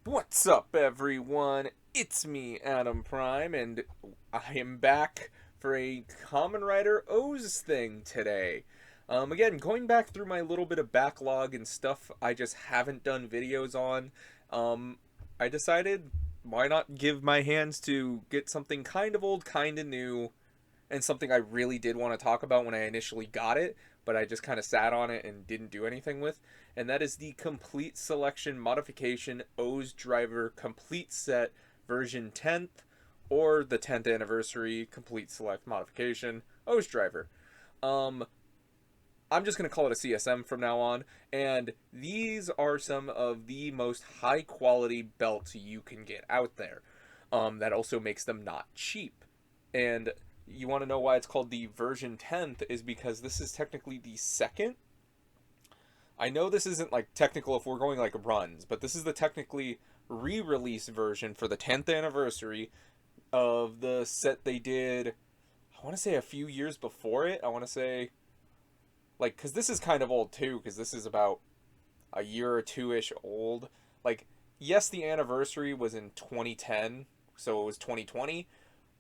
What's up, everyone? It's me, Adam Prime, and I am back for a Kamen Rider O's thing today. Again, going back through my little bit of backlog and stuff I just haven't done videos on, I decided why not give my hands to get something kind of old, kind of new, and something I really did want to talk about when I initially got it, but I just kind of sat on it and didn't do anything with, and that is the Complete Selection Modification O's Driver Complete Set version 10th, or the 10th Anniversary Complete Select Modification O's Driver. Um, I'm just going to call it a CSM from now on, and these are some of the most high quality belts you can get out there. That also makes them not cheap. And you want to know why it's called the version 10th is because this is technically the second. I know this isn't like technical if we're going like runs, but this is the technically re-release version for the 10th anniversary of the set they did. I want to say a few years before it. I want to say like cuz this is kind of old too cuz this is about a year or two-ish old. Like yes, the anniversary was in 2010, so it was 2020,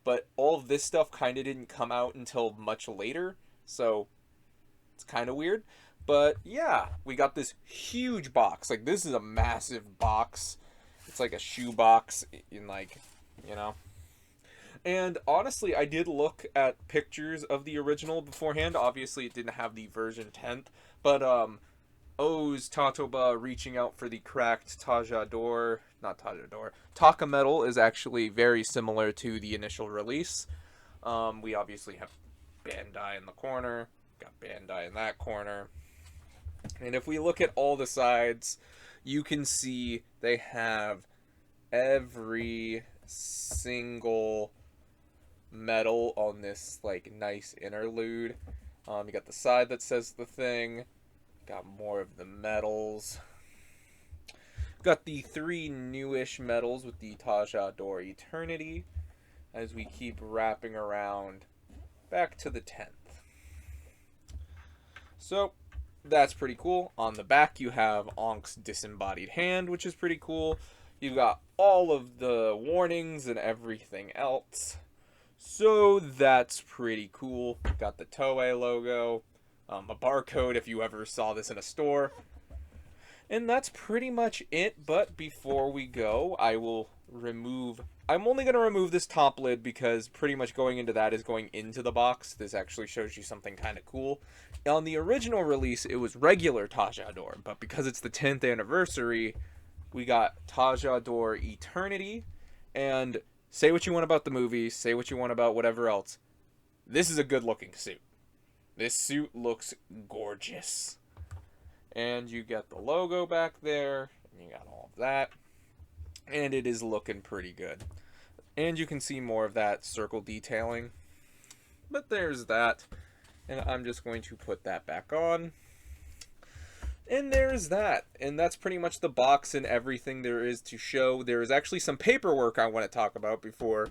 but all of this stuff kind of didn't come out until much later, so it's kind of weird. But yeah, we got this huge box. Like this is a massive box. It's like a shoe box in like, you know. And honestly, I did look at pictures of the original beforehand. Obviously, it didn't have the version 10th, but O's Tatoba reaching out for the cracked Tajador, not Tajador, Taka metal is actually very similar to the initial release. We obviously have Bandai in the corner, got Bandai in that corner. And if we look at all the sides, you can see they have every single metal on this like nice interlude. You got the side that says the thing, got more of the metals. Got the three newish metals with the Tajador Eternity as we keep wrapping around back to the 10th. So that's pretty cool. On the back you have Ank's disembodied hand, which is pretty cool. You've got all of the warnings and everything else. So that's pretty cool. Got the Toei logo, a barcode if you ever saw this in a store. And that's pretty much it, but before we go, I'm only going to remove this top lid because pretty much going into that is going into the box. This actually shows you something kind of cool. On the original release, it was regular Tajador, but because it's the 10th anniversary, we got Tajador Eternity, and say what you want about the movie, say what you want about whatever else. This is a good looking suit. This suit looks gorgeous. And you get the logo back there, and you got all of that. And it is looking pretty good. And you can see more of that circle detailing. But there's that. And I'm just going to put that back on. And there's that. And that's pretty much the box and everything there is to show. There is actually some paperwork I want to talk about before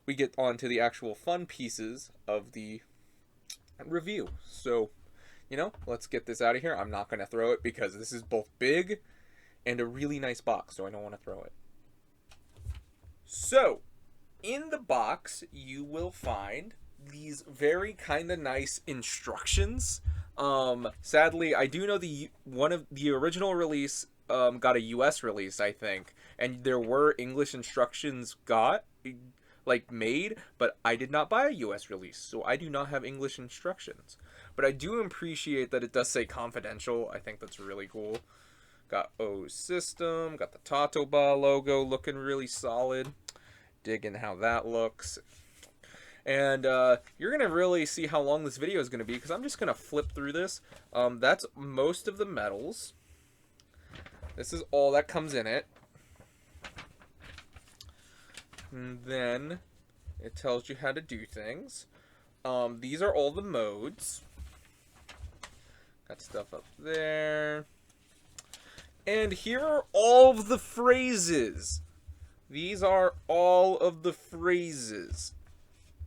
we get on to the actual fun pieces of the review. So, let's get this out of here. I'm not going to throw it because this is both big and a really nice box, so I don't want to throw it. So, in the box, you will find these very kind of nice instructions. Sadly, I do know one of the original release got a US release, I think, and there were English instructions made, but I did not buy a US release, so I do not have English instructions. But I do appreciate that it does say confidential. I think that's really cool. Got O's system, got the Tatoba logo looking really solid. Digging how that looks. And you're going to really see how long this video is going to be because I'm just going to flip through this. That's most of the metals. This is all that comes in it. And then it tells you how to do things. These are all the modes. Got stuff up there. And here are all of the phrases. These are all of the phrases.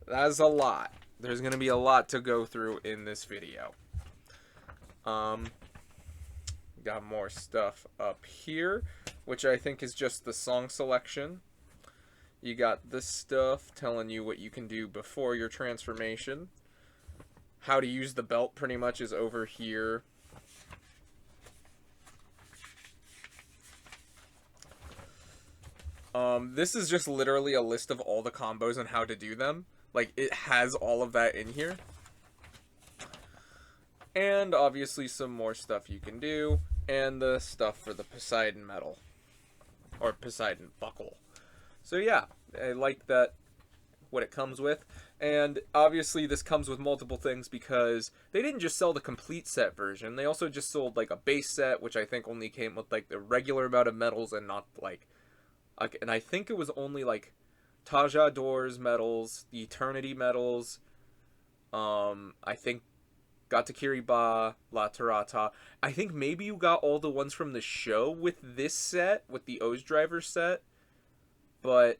That's a lot. There's going to be a lot to go through in this video. got more stuff up here, which I think is just the song selection. You got this stuff telling you what you can do before your transformation. How to use the belt pretty much is over here. This is just literally a list of all the combos and how to do them. Like, it has all of that in here. And obviously some more stuff you can do. And the stuff for the Poseidon medal. Or Poseidon Buckle. So yeah, I like that, what it comes with. And obviously this comes with multiple things because they didn't just sell the complete set version. They also just sold like a base set, which I think only came with like the regular amount of medals and not like, and I think it was only like Tajador's medals, the Eternity medals, I think Gatakiri Ba, La Tarata. I think maybe you got all the ones from the show with this set, with the O's driver set, but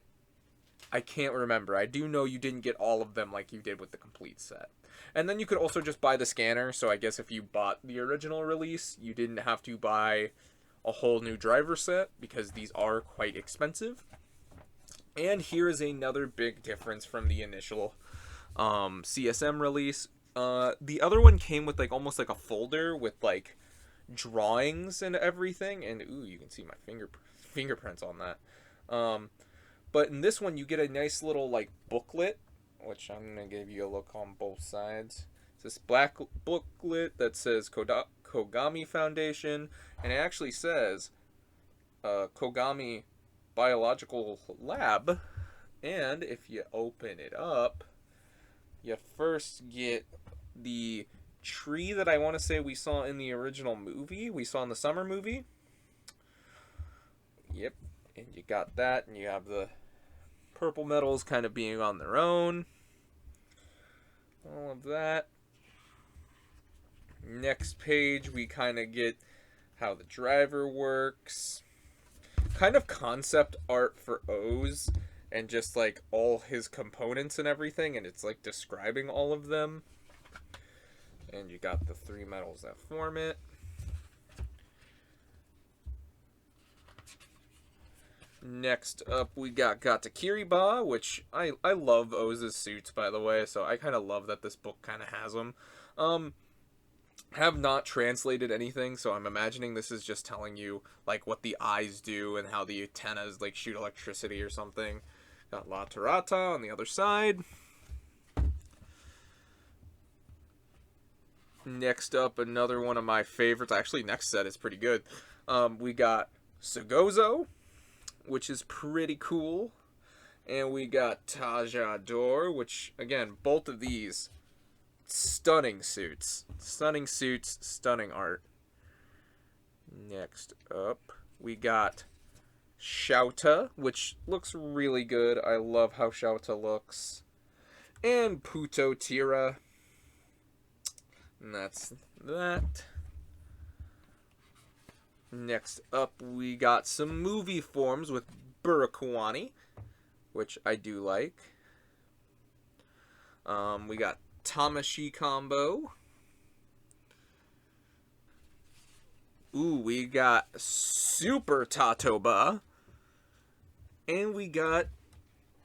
I can't remember. I do know you didn't get all of them like you did with the complete set. And then you could also just buy the scanner, so I guess if you bought the original release, you didn't have to buy a whole new driver set, because these are quite expensive. And here is another big difference from the initial CSM release. The other one came with like almost like a folder with like drawings and everything, and ooh, you can see my fingerprints on that. But in this one, you get a nice little like booklet, which I'm gonna give you a look on both sides. It's this black booklet that says Kogami Foundation, and it actually says Kogami Biological Lab. And if you open it up, you first get the tree that I want to say we saw in the original movie. We saw in the summer movie. Yep. And you got that, and you have the purple medals kind of being on their own. All of that. Next page, we kind of get how the driver works. Kind of concept art for O's, and just like all his components and everything, and it's like describing all of them. And you got the 3 medals that form it. Next up, we got Gatakiri Ba, which I love O's suits, by the way, so I kind of love that this book kind of has them. Have not translated anything, so I'm imagining this is just telling you like what the eyes do and how the antennas like shoot electricity or something. Got La Tarata on the other side. Next up, another one of my favorites. Actually, next set is pretty good. We got Sugozo, which is pretty cool. And we got Tajador, which, again, both of these, stunning suits. Stunning suits, stunning art. Next up, we got Shouta, which looks really good. I love how Shouta looks. And Puto Tira. And that's that. Next up, we got some movie forms with Burakuani, which I do like. We got Tamashi Combo. Ooh, we got Super Tatoba. And we got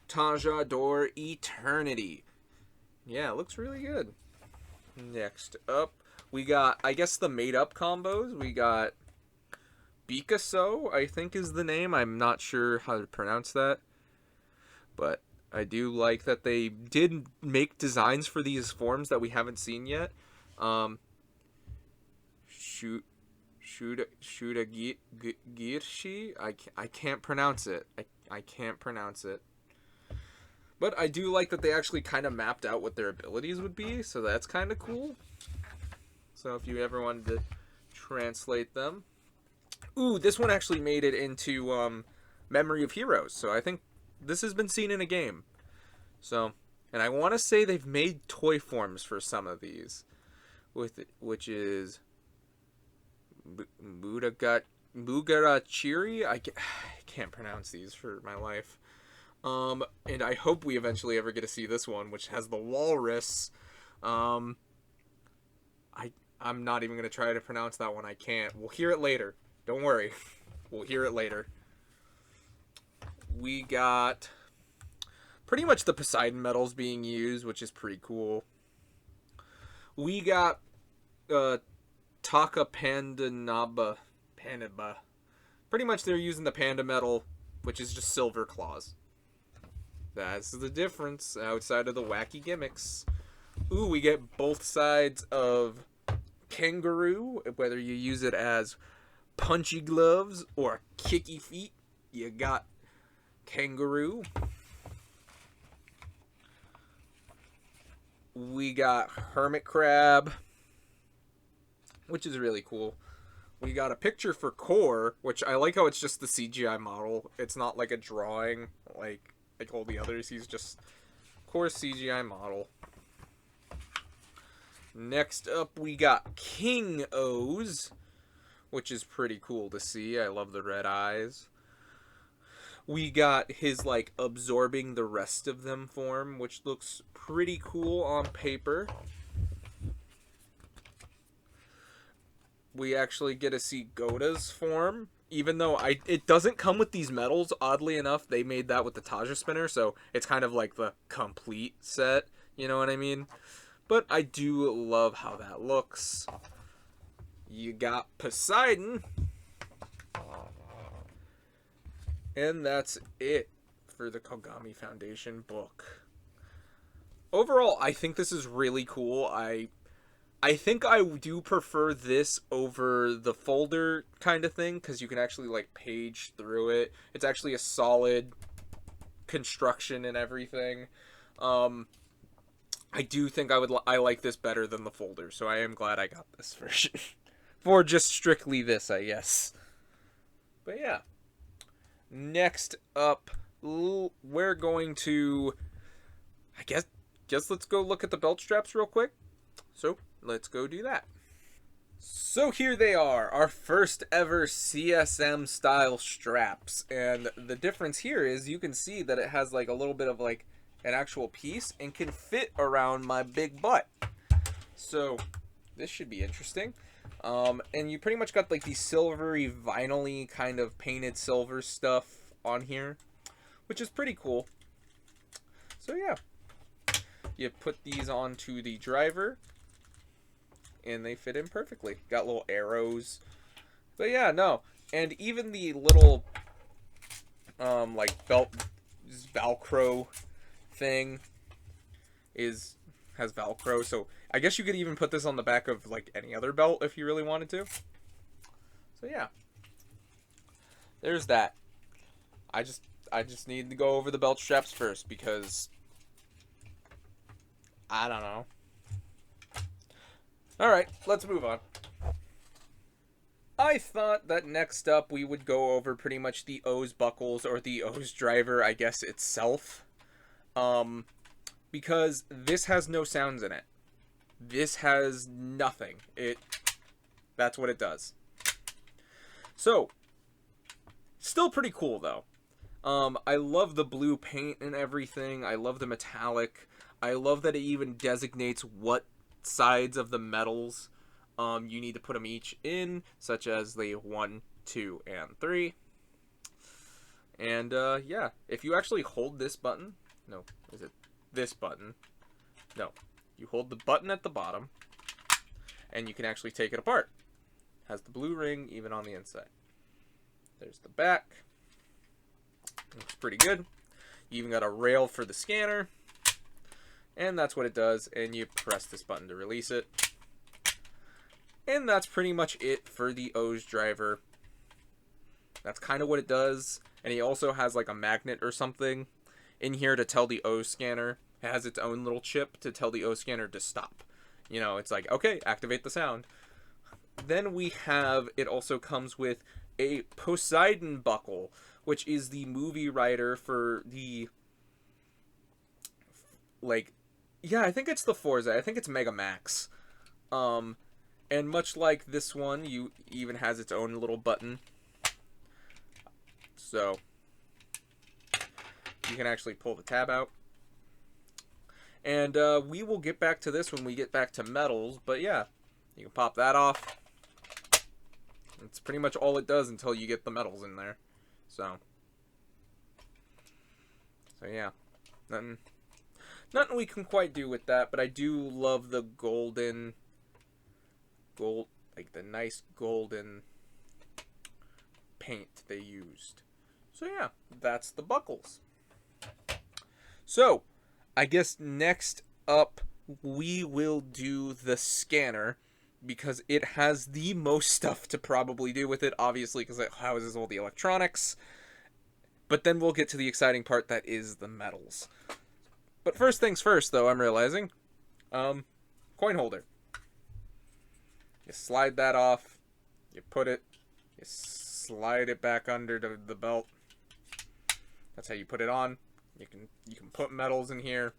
Tajador Eternity. Yeah, it looks really good. Next up, we got, I guess, the made-up combos. We got Bikaso, I think is the name. I'm not sure how to pronounce that. But I do like that they did make designs for these forms that we haven't seen yet. Girshi? I can't pronounce it. I can't pronounce it. But I do like that they actually kind of mapped out what their abilities would be, so that's kind of cool. So if you ever wanted to translate them. Ooh, this one actually made it into Memory of Heroes, so I think this has been seen in a game. So, and I want to say they've made toy forms for some of these, which is Mugarachiri. I can't pronounce these for my life. And I hope we eventually ever get to see this one, which has the walrus. I'm not even going to try to pronounce that one. I can't. We'll hear it later. Don't worry. We'll hear it later. We got pretty much the Poseidon medals being used, which is pretty cool. We got Taka Pandanaba. Pretty much they're using the panda medal, which is just silver claws. That's the difference outside of the wacky gimmicks. Ooh, we get both sides of kangaroo, whether you use it as punchy gloves or kicky feet. You got kangaroo. We got hermit crab, which is really cool. We got a picture for Core, which I like how it's just the CGI model. It's not like a drawing like all the others. He's just Core's CGI model. Next up, we got King O's, which is pretty cool to see. I love the red eyes. We got his, like, absorbing the rest of them form, which looks pretty cool on paper. We actually get to see Goda's form, even though it doesn't come with these medals. Oddly enough, they made that with the Taja spinner, so it's kind of like the complete set, you know what I mean? But I do love how that looks. You got Poseidon. And that's it for the Kogami Foundation book. Overall, I think this is really cool. I think I do prefer this over the folder kind of thing, because you can actually, like, page through it. It's actually a solid construction and everything. I do think I like this better than the folder, so I am glad I got this version. For just strictly this, I guess. But yeah. Next up, we're going to, I guess let's go look at the belt straps real quick. So, let's go do that. So here they are, our first ever CSM Style Straps. And the difference here is you can see that it has like a little bit of like an actual piece and can fit around my big butt. So this should be interesting. And you pretty much got like the silvery vinyl-y kind of painted silver stuff on here, which is pretty cool. So yeah, you put these onto the driver and they fit in perfectly. Got little arrows. But yeah, no. And even the little like belt Velcro thing has Velcro, so I guess you could even put this on the back of like any other belt if you really wanted to. So yeah, there's that. I just need to go over the belt straps first because I don't know. Alright, let's move on. I thought that next up we would go over pretty much the O's buckles, or the O's driver, I guess, itself. Because this has no sounds in it. This has nothing. That's what it does. So, still pretty cool though. I love the blue paint and everything. I love the metallic. I love that it even designates what sides of the medals you need to put them each in, such as the 1, 2, and 3. And yeah, if you actually hold this button, no, is it this button? No, you hold the button at the bottom, and you can actually take it apart. Has the blue ring even on the inside. There's the back. Looks pretty good. You even got a rail for the scanner. And that's what it does, and you press this button to release it. And that's pretty much it for the O's driver. That's kind of what it does. And he also has like a magnet or something in here to tell the O scanner. It has its own little chip to tell the O scanner to stop. You know, it's like, okay, activate the sound. Then we have, it also comes with a Poseidon Buckle, which is the movie writer for the, like, yeah, I think it's the Forza. I think it's Mega Max. And much like this one, you even has its own little button. So you can actually pull the tab out. And we will get back to this when we get back to medals. But yeah, You can pop that off. It's pretty much all it does until you get the metals in there. So yeah, nothing we can quite do with that, but I do love the gold, like the nice golden paint they used. So yeah, that's the buckles. So I guess next up we will do the scanner, because it has the most stuff to probably do with it, obviously, because it houses all the electronics. But then we'll get to the exciting part, that is the metals. But first things first, though, I'm realizing, coin holder. You slide that off, you put it, you slide it back under the belt. That's how you put it on. You can put metals in here.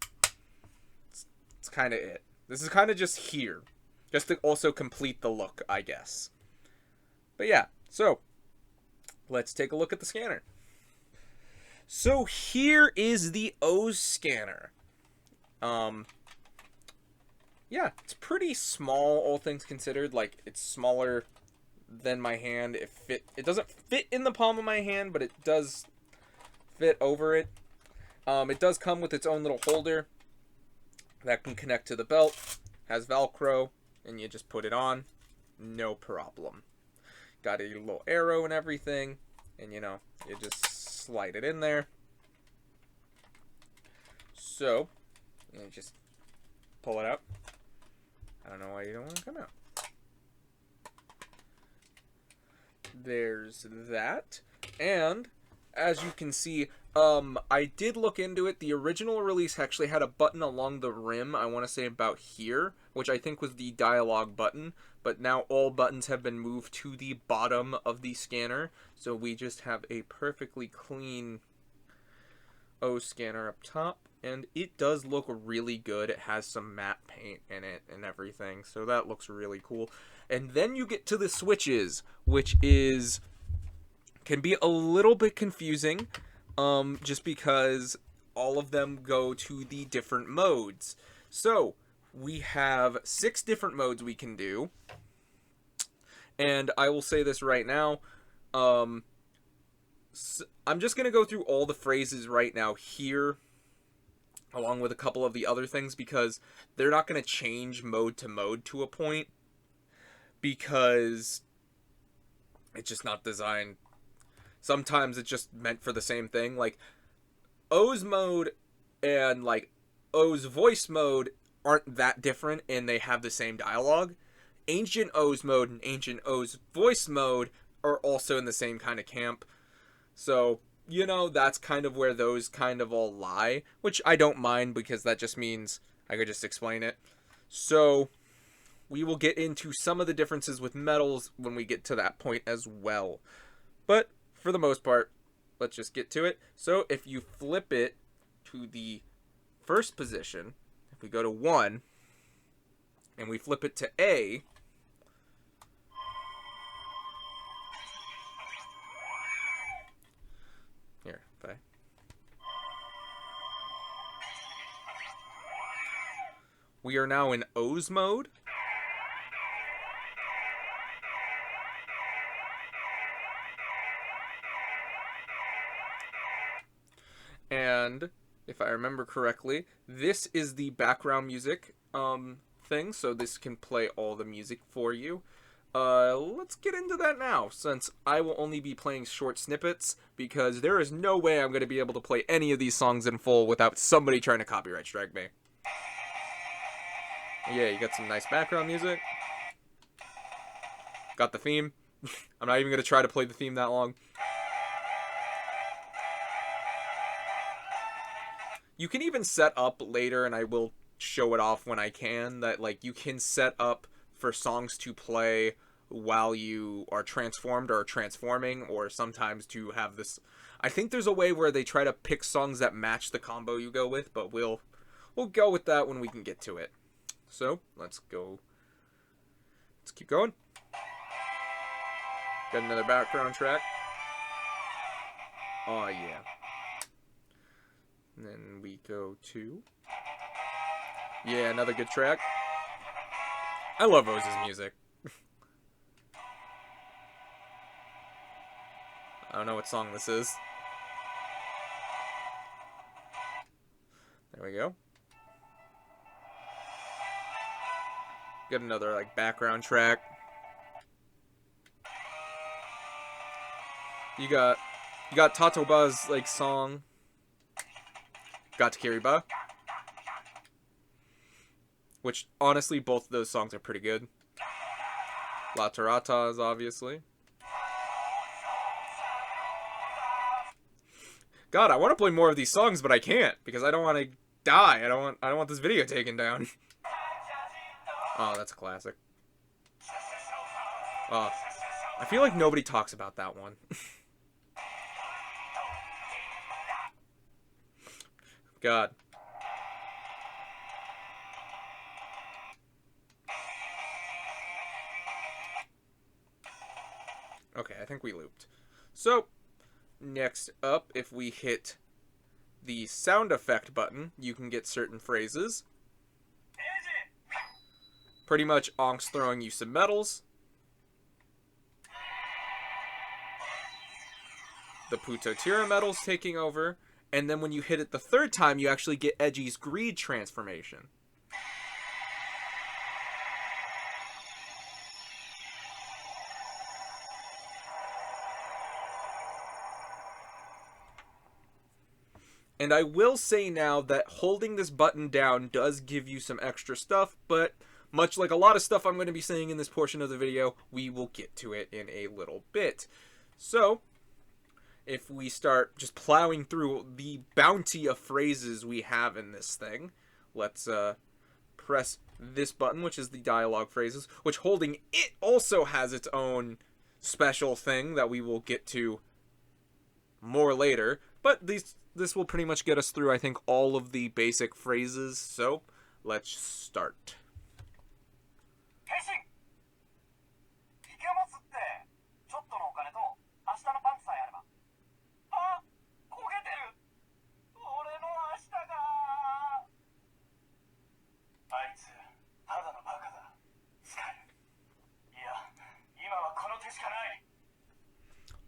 It's kind of it. This is kind of just here, just to also complete the look, I guess. But yeah, so let's take a look at the scanner. So here is the OOO scanner. Yeah, it's pretty small, all things considered. Like, it's smaller than my hand. It doesn't fit in the palm of my hand, but it does fit over it. It does come with its own little holder that can connect to the belt. Has Velcro, and you just put it on. No problem. Got a little arrow and everything, and you just slide it in there. So, you just pull it out. I don't know why you don't want to come out. There's that. And as you can see, I did look into it. The original release actually had a button along the rim, I want to say about here, which I think was the dialogue button. But now all buttons have been moved to the bottom of the scanner. So we just have a perfectly clean OOO scanner up top. And it does look really good. It has some matte paint in it and everything. So that looks really cool. And then you get to the switches, which can be a little bit confusing. Just because all of them go to the different modes. So we have 6 different modes we can do. And I will say this right now. I'm just going to go through all the phrases right now here, along with a couple of the other things, because they're not going to change mode to mode to a point, because it's just not designed. Sometimes it's just meant for the same thing. Like, OOO's mode and, like, OOO's voice mode aren't that different, and they have the same dialogue. Ancient OOO's mode and Ancient OOO's voice mode are also in the same kind of camp. So, that's kind of where those kind of all lie, which I don't mind, because that just means I could just explain it. So we will get into some of the differences with metals when we get to that point as well. But for the most part, let's just get to it. So if you flip it to the first position, if we go to 1, and we flip it to A, here, if we are now in OOO's mode. And if I remember correctly, this is the background music thing, so this can play all the music for you. Let's get into that now, since I will only be playing short snippets, because there is no way I'm going to be able to play any of these songs in full without somebody trying to copyright strike me. Yeah, you got some nice background music. Got the theme. I'm not even going to try to play the theme that long. You can even set up later, and I will show it off when I can, that like you can set up for songs to play while you are transformed or transforming, or sometimes to have this. I think there's a way where they try to pick songs that match the combo you go with, but we'll go with that when we can get to it. So let's go. Let's keep going. Got another background track. Oh yeah. And then we go to, yeah, another good track. I love O's music. I don't know what song this is. There we go. Get another like background track. You got Tatoba's like song. Got Kiriba. Which honestly both of those songs are pretty good. La Tarata is obviously. God, I want to play more of these songs, but I can't because I don't want to die. I don't want this video taken down. Oh, that's a classic. Oh, I feel like nobody talks about that one. God. Okay, I think we looped. So, next up, if we hit the sound effect button, you can get certain phrases. Pretty much Onk's throwing you some medals. The Putotira medals taking over. And then when you hit it the third time, you actually get Edgy's greed transformation. And I will say now that holding this button down does give you some extra stuff, but much like a lot of stuff I'm going to be saying in this portion of the video, we will get to it in a little bit. So, if we start just plowing through the bounty of phrases we have in this thing, let's press this button, which is the dialogue phrases, which holding it also has its own special thing that we will get to more later, but this will pretty much get us through, I think, all of the basic phrases, so let's start.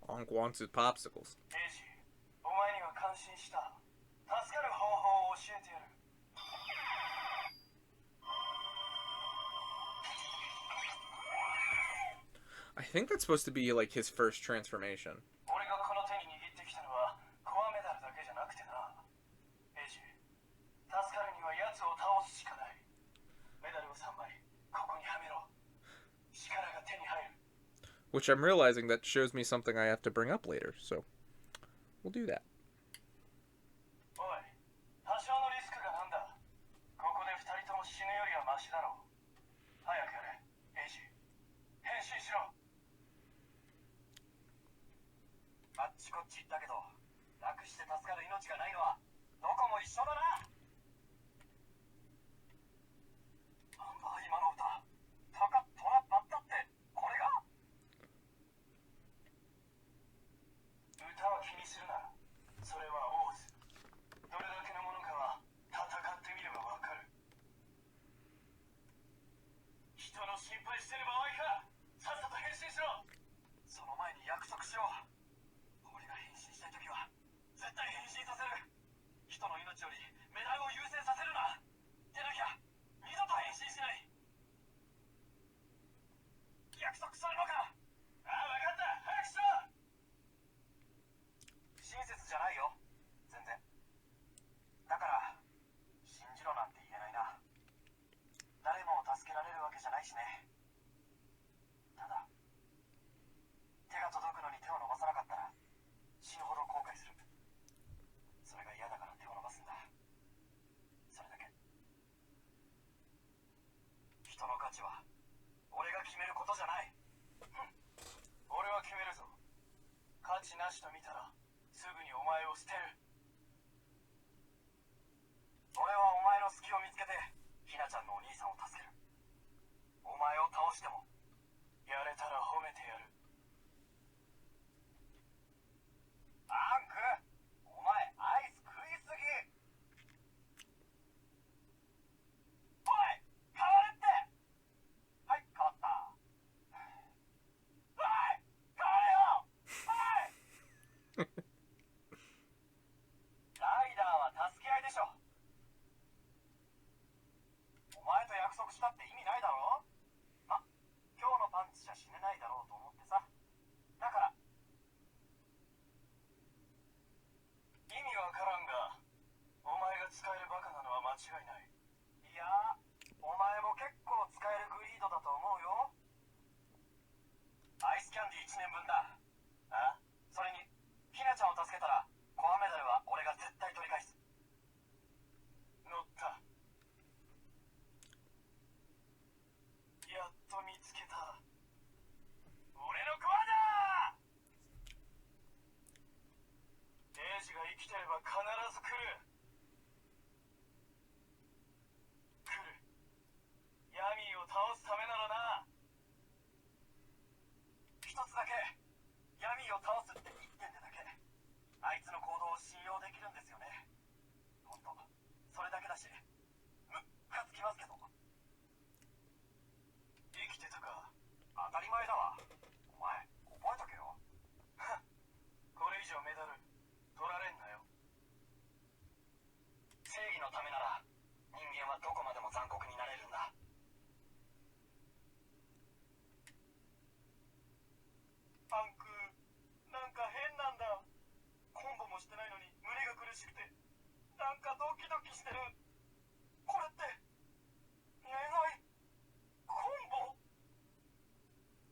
Onk wants his popsicles. I think that's supposed to be like his first transformation. Which I'm realizing that shows me something I have to bring up later, so we'll do that.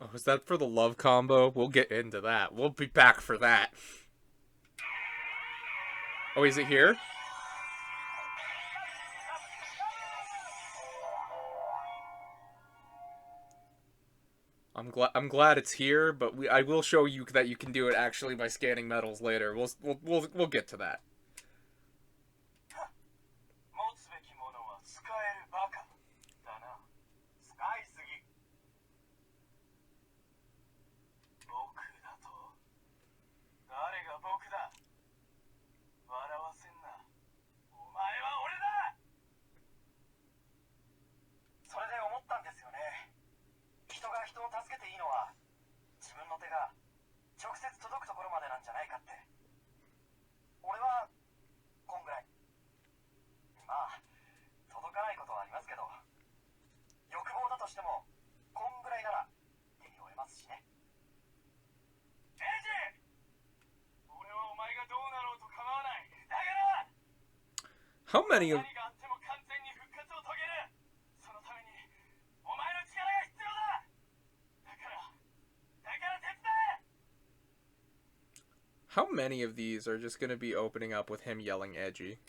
Oh, is that for the love combo? We'll get into that. We'll be back for that. Oh, is it here? I'm glad it's here, but I will show you that you can do it actually by scanning medals later. We'll get to that. How many of How many of these are just going to be opening up with him yelling edgy?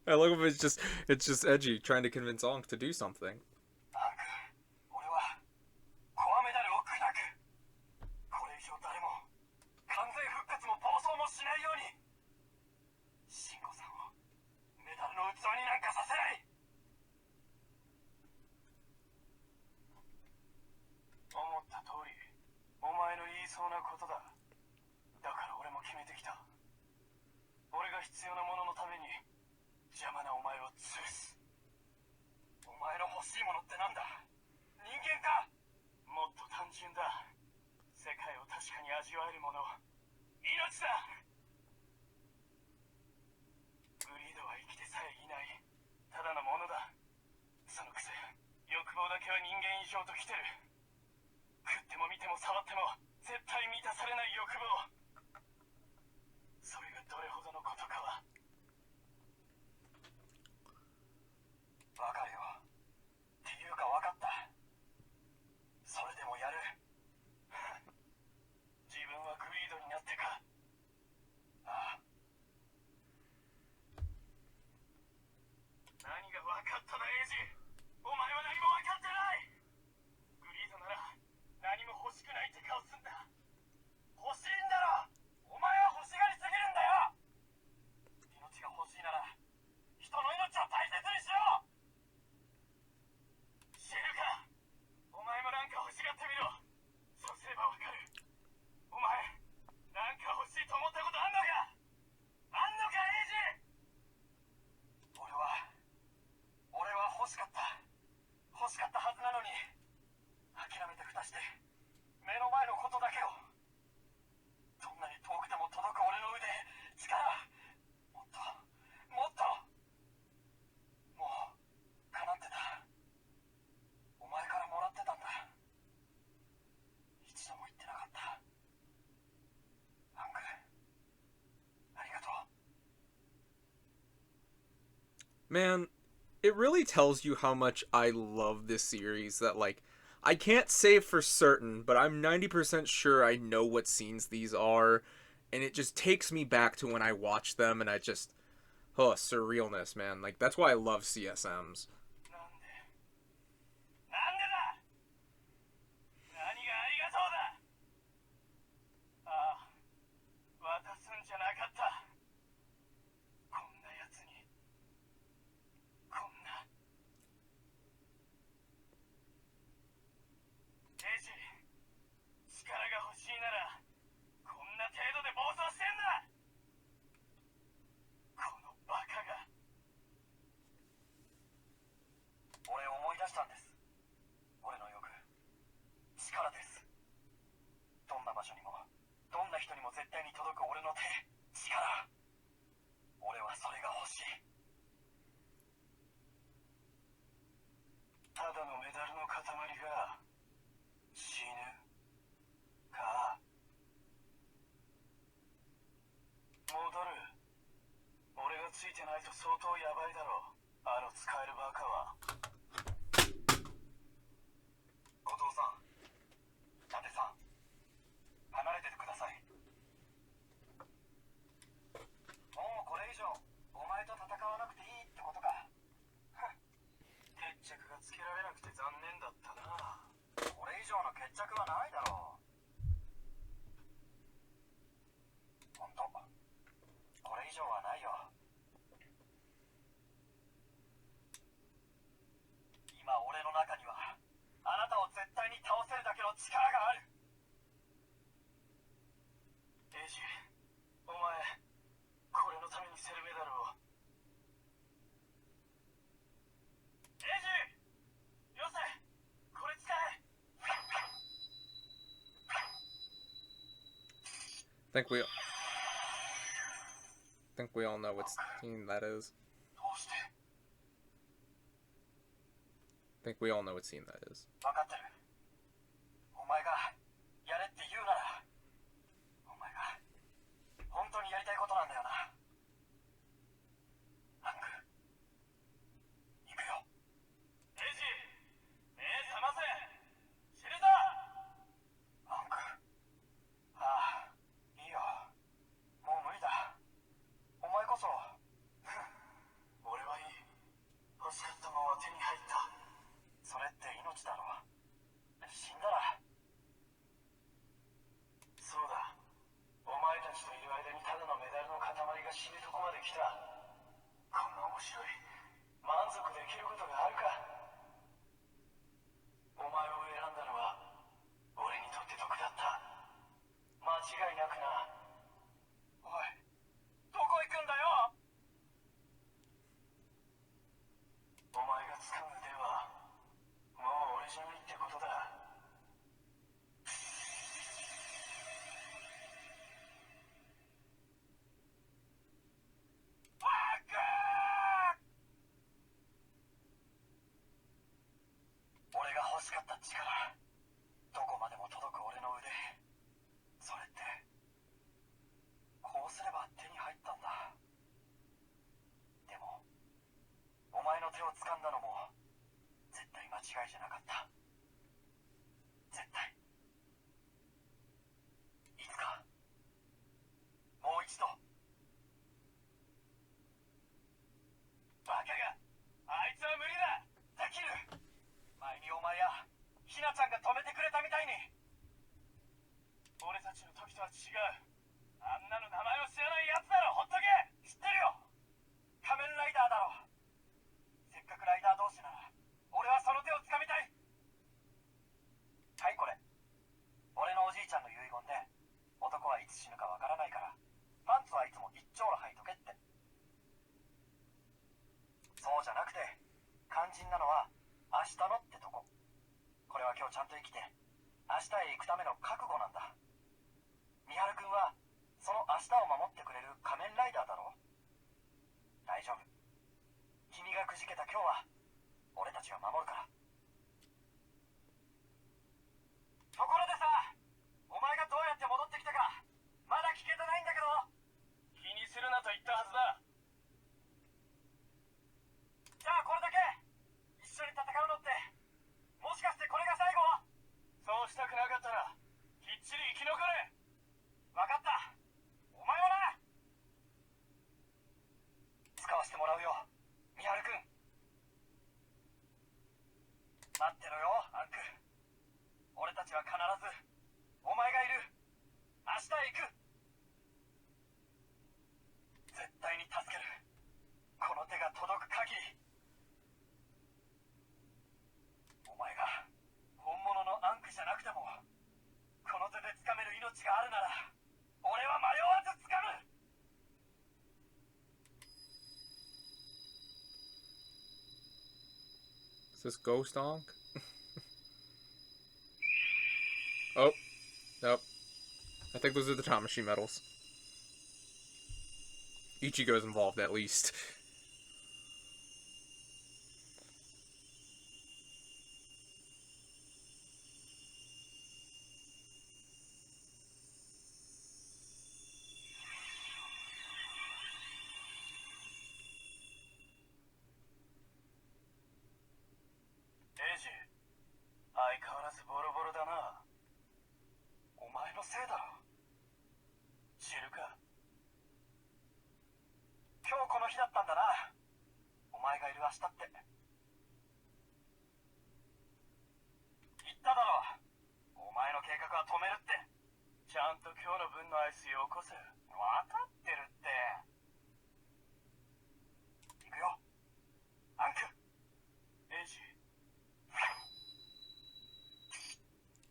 I love if it's just edgy trying to convince Ankh to do something. Man, it really tells you how much I love this series that, like, I can't say for certain, but I'm 90% sure I know what scenes these are, and it just takes me back to when I watched them, and I just, oh, surrealness, man. Like, that's why I love CSMs. think we all know what scene that is. Think we all know what scene that is. this Ghost Onk? Oh, nope. I think those are the Tamashii medals. Ichigo's involved, at least.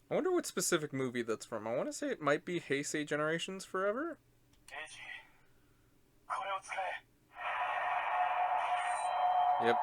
I wonder what specific movie that's from. I want to say it might be Heisei Generations Forever. Yep.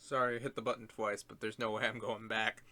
Sorry, I hit the button twice, but there's no way I'm going back.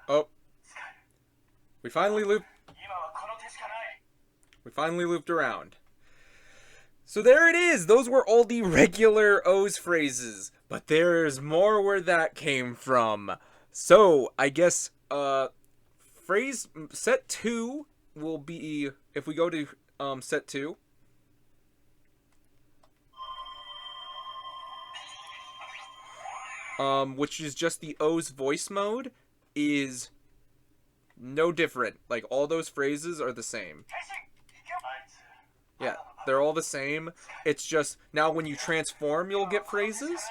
Oh, we finally looped. We finally looped around. So there it is. Those were all the regular O's phrases, but there's more where that came from. So I guess phrase set 2 will be, if we go to set 2. Which is just the O's voice mode, is no different. Like, all those phrases are the same. Yeah, they're all the same. It's just, now when you transform, you'll get phrases.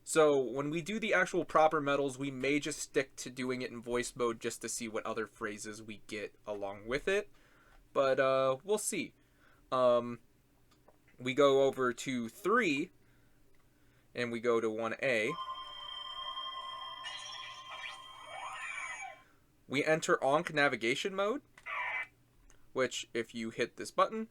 So, when we do the actual proper medals, we may just stick to doing it in voice mode just to see what other phrases we get along with it. But, we'll see. We go over to 3, and we go to 1A. We enter Ankh navigation mode, which, if you hit this button,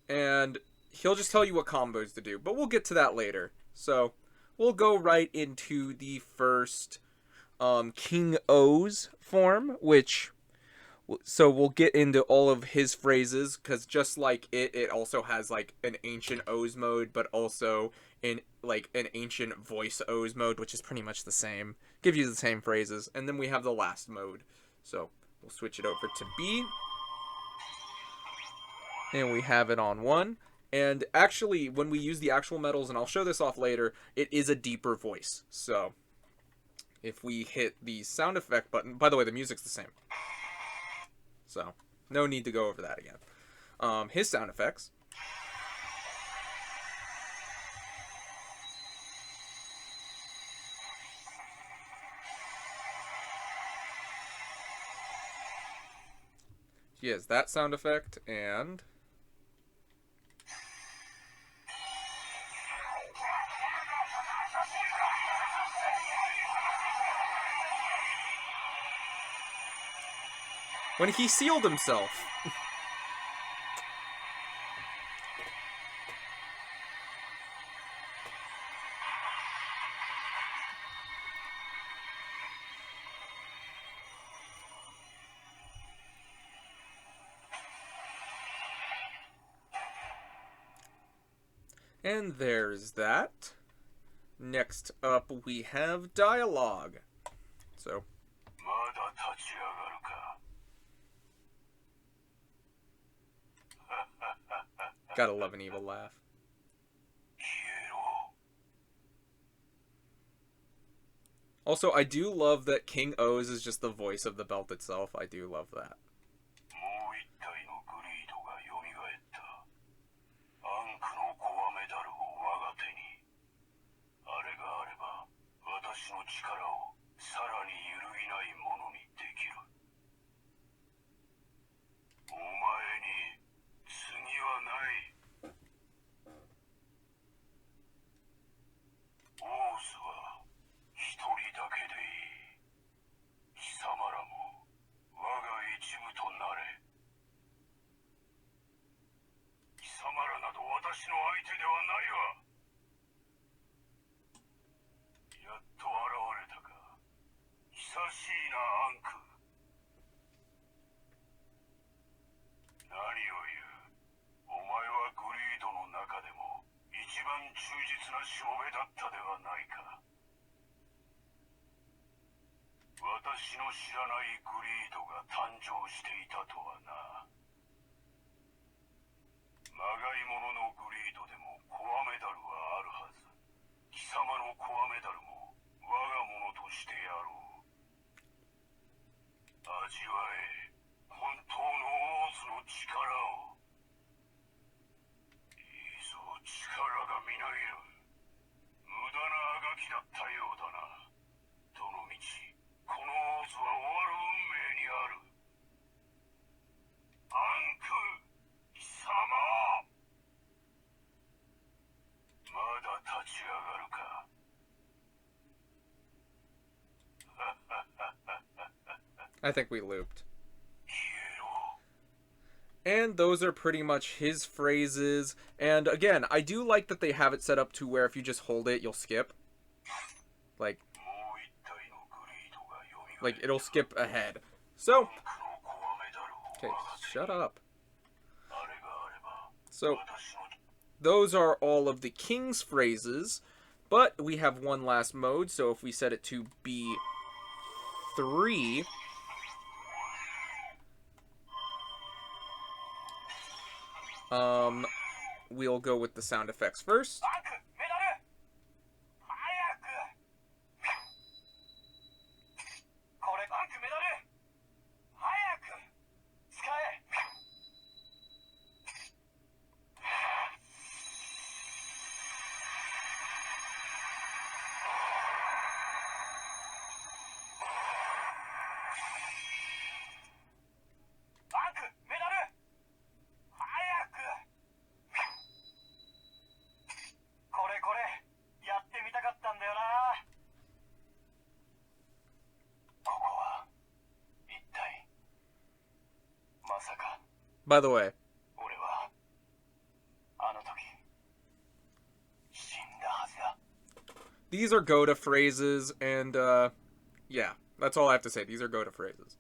and he'll just tell you what combos to do, but we'll get to that later. So we'll go right into the first King O's form, which, so we'll get into all of his phrases, because just like it also has like an ancient O's mode, but also in like an ancient voice O's mode, which is pretty much the same, give you the same phrases. And then we have the last mode, so we'll switch it over to B. And we have it on 1. And actually, when we use the actual medals, and I'll show this off later, it is a deeper voice. So, if we hit the sound effect button, by the way, the music's the same. So, no need to go over that again. His sound effects. He has that sound effect, and when he sealed himself. And there's that. Next up, we have dialogue. So, gotta love an evil laugh. Also, I do love that King O's is just the voice of the belt itself. I do love that. I think we looped. And those are pretty much his phrases. And again, I do like that they have it set up to where if you just hold it, you'll skip. Like it'll skip ahead. So, okay, shut up. So, those are all of the king's phrases, but we have one last mode, so if we set it to B3, we'll go with the sound effects first. By the way, these are go-to phrases, and yeah, that's all I have to say. These are go-to phrases.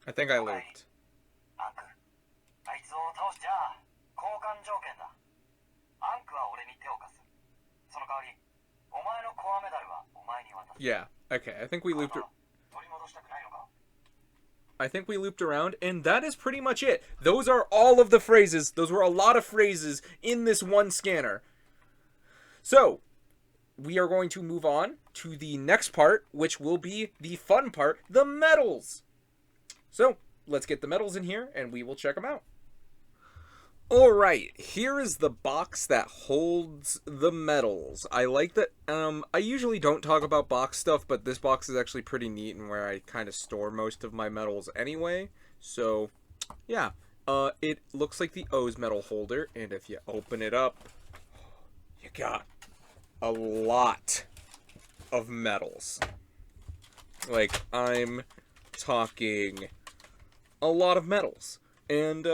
I think I looped. Yeah, okay, I think we looped around, and that is pretty much it. Those are all of the phrases. Those were a lot of phrases in this one scanner. So, we are going to move on to the next part, which will be the fun part, the medals. So, let's get the medals in here, and we will check them out. Alright, here is the box that holds the medals. I like that, I usually don't talk about box stuff, but this box is actually pretty neat and where I kind of store most of my medals anyway. So, yeah, it looks like the O's medal holder, and if you open it up, you got a lot of medals. Like, I'm talking a lot of medals. And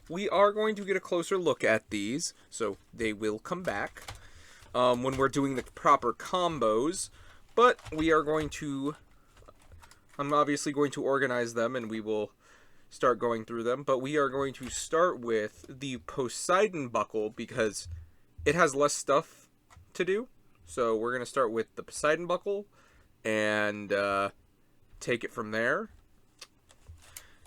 we are going to get a closer look at these, so they will come back when we're doing the proper combos. But we are going to, I'm obviously going to organize them and we will start going through them. But we are going to start with the Poseidon Buckle because it has less stuff to do. So we're going to start with the Poseidon Buckle and take it from there.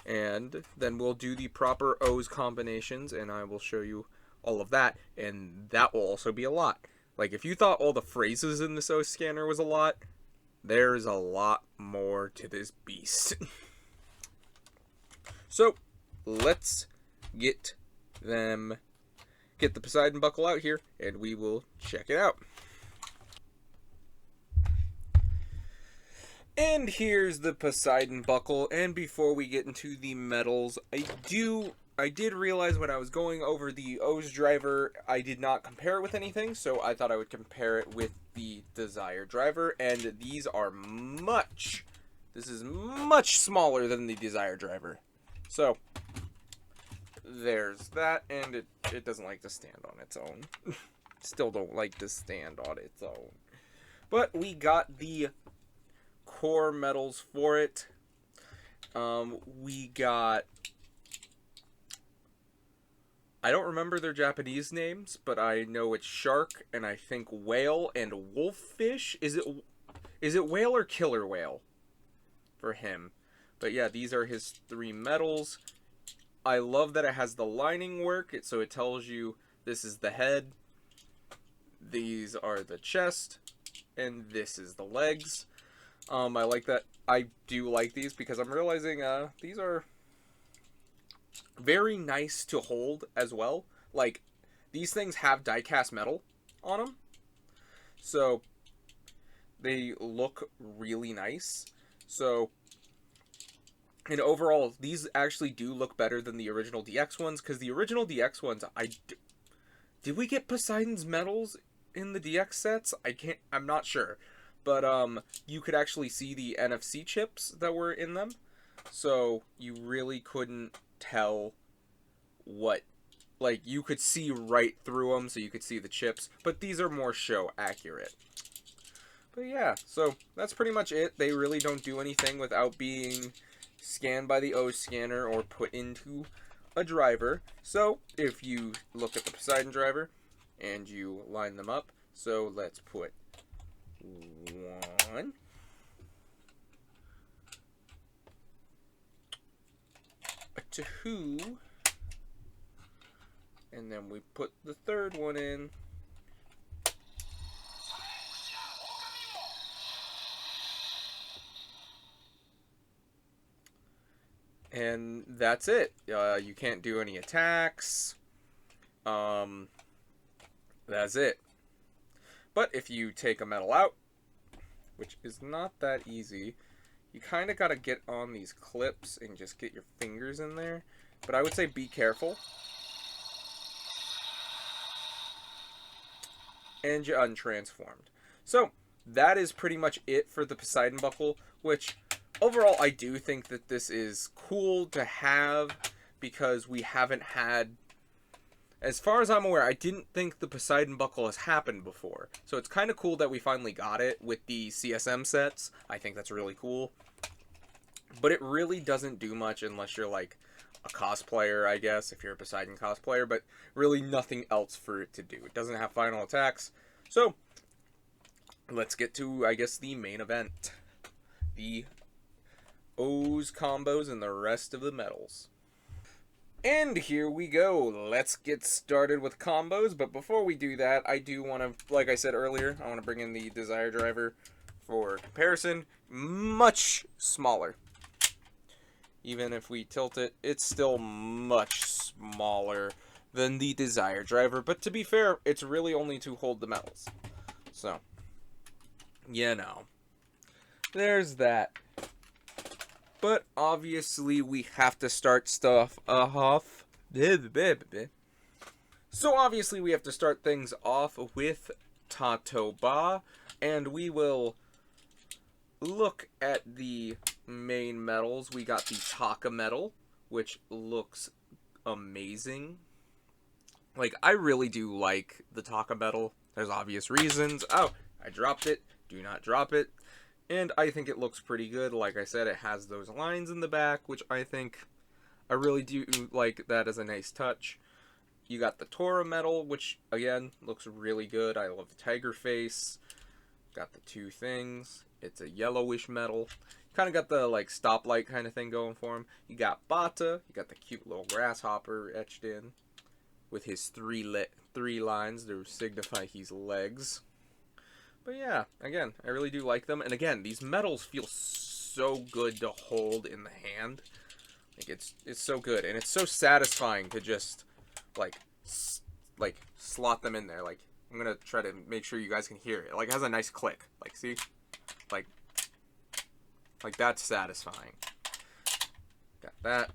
And then we'll do the proper O's combinations, and I will show you all of that, and that will also be a lot. Like, if you thought all the phrases in this O scanner was a lot, there's a lot more to this beast. So, let's get the Poseidon Buckle out here, and we will check it out. And here's the Poseidon Buckle, and before we get into the medals, I did realize when I was going over the O's driver, I did not compare it with anything, so I thought I would compare it with the Desire driver, and this is much smaller than the Desire driver. So, there's that, and it doesn't like to stand on its own. Still don't like to stand on its own. But we got the core medals for it. We got, I don't remember their Japanese names, but I know it's shark and I think whale and wolffish. Is it whale or killer whale for him? But yeah, these are his 3 medals. I love that it has the lining work, so it tells you this is the head, these are the chest, and this is the legs. I like that. I do like these because I'm realizing these are very nice to hold as well. Like, these things have die-cast metal on them, so they look really nice. So, and overall, these actually do look better than the original DX ones, because the original DX ones, did we get Poseidon's medals in the DX sets? I'm not sure. But you could actually see the NFC chips that were in them, so you really couldn't tell what, like, you could see right through them, so you could see the chips, but these are more show accurate. But yeah, so that's pretty much it. They really don't do anything without being scanned by the O scanner or put into a driver. So if you look at the Poseidon driver and you line them up, so let's put 1, 2, and then we put the third one in. And that's it. You can't do any attacks. That's it. But if you take a medal out, which is not that easy, you kind of got to get on these clips and just get your fingers in there. But I would say be careful. And you untransformed. So, that is pretty much it for the Poseidon Buckle, which overall I do think that this is cool to have because we haven't had, as far as I'm aware, I didn't think the Poseidon Buckle has happened before. So it's kind of cool that we finally got it with the CSM sets. I think that's really cool. but it really doesn't do much unless you're like a cosplayer, I guess, if you're a Poseidon cosplayer, but really nothing else for it to do. It doesn't have final attacks. So, let's get to, I guess, the main event. The O's combos and the rest of the medals. And here we go. Let's get started with combos, but before we do that, I do want to, like I said earlier, I want to bring in the Desire Driver for comparison. Much smaller. Even if we tilt it, it's still much smaller than the Desire Driver, but to be fair, it's really only to hold the medals. So, you know, there's that. But obviously, we have to start stuff off. So obviously, we have to start things off with Tatoba, and we will look at the main medals. We got the Taka medal, which looks amazing. Like, I really do like the Taka medal. There's obvious reasons. Oh, I dropped it. Do not drop it. And I think it looks pretty good. Like I said, it has those lines in the back, which I think I really do like that as a nice touch. You got the Tora medal, which, again, looks really good. I love the tiger face. Got the two things. It's a yellowish medal. Kind of got the, like, stoplight kind of thing going for him. You got Bata. You got the cute little grasshopper etched in with his three lines to signify his legs. But yeah, again, I really do like them. And again, these medals feel so good to hold in the hand. Like, it's so good. And it's so satisfying to just, like slot them in there. Like, I'm going to try to make sure you guys can hear it. Like, it has a nice click. Like, see? Like that's satisfying. Got that.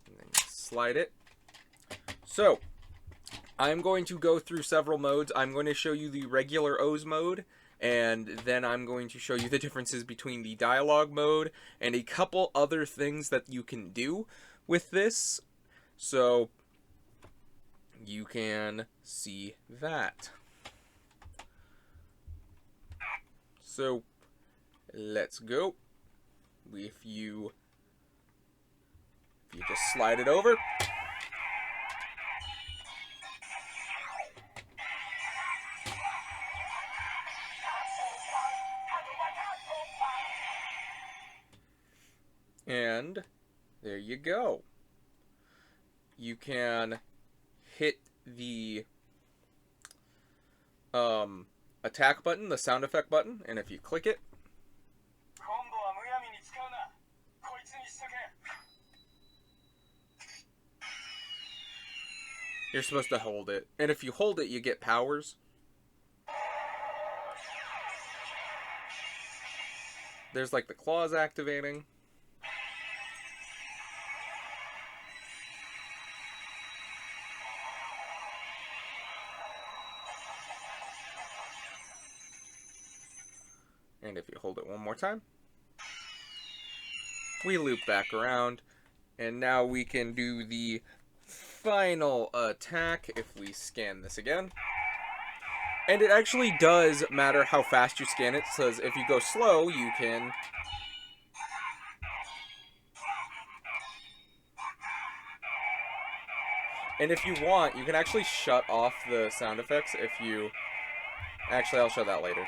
And then slide it. So, I'm going to go through several modes. I'm going to show you the regular O's mode, and then I'm going to show you the differences between the dialogue mode and a couple other things that you can do with this, so you can see that. So, let's go. If you just slide it over. And there you go. You can hit the attack button, the sound effect button, and if you click it, you're supposed to hold it. And if you hold it, you get powers. There's like the claws activating. And if you hold it one more time, we loop back around. And now we can do the final attack if we scan this again. And it actually does matter how fast you scan it, because if you go slow, you can... And if you want, you can actually shut off the sound effects if you... Actually, I'll show that later.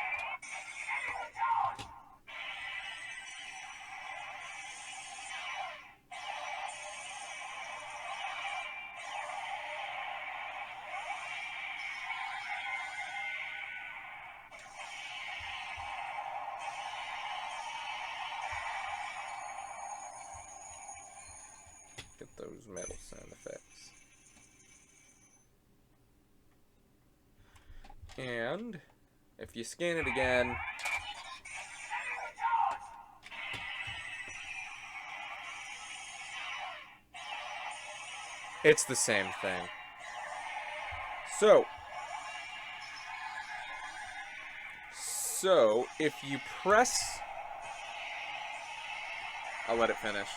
Get those metal sound effects. And if you scan it again, it's the same thing. So if you press... I'll let it finish.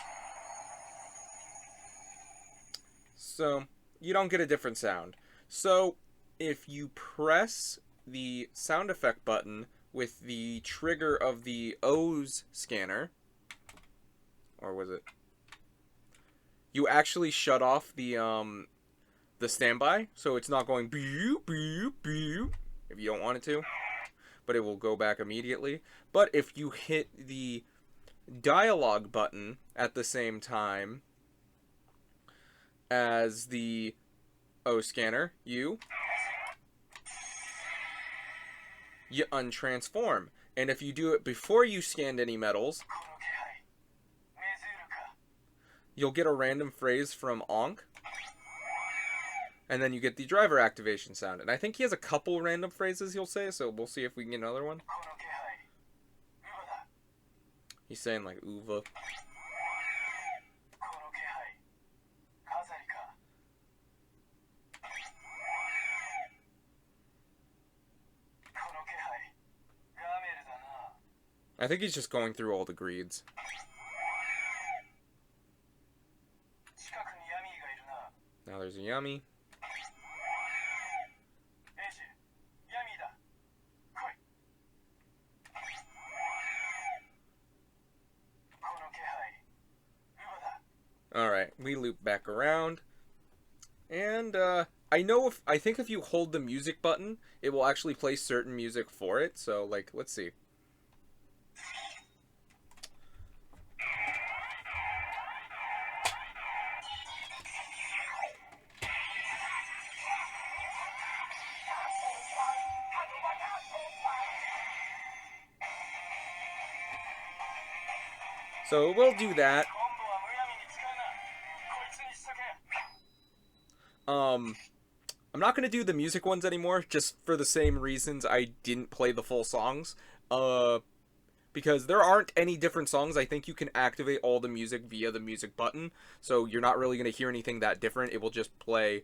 So, you don't get a different sound. So, if you press the sound effect button with the trigger of the O's scanner, or was it? You actually shut off the standby, so it's not going beep, beep, beep, if you don't want it to, but it will go back immediately. But if you hit the dialogue button at the same time as the O scanner, you untransform. And if you do it before you scanned any metals, you'll get a random phrase from Onk, and then you get the driver activation sound. And I think he has a couple random phrases he'll say, so we'll see if we can get another one. He's saying like Uva. I think he's just going through all the greeds. Now there's a Yummy. Alright, we loop back around. And I think if you hold the music button, it will actually play certain music for it. So, like, let's see. So we'll do that. I'm not going to do the music ones anymore, just for the same reasons I didn't play the full songs. Because there aren't any different songs. I think you can activate all the music via the music button, so you're not really going to hear anything that different. It will just play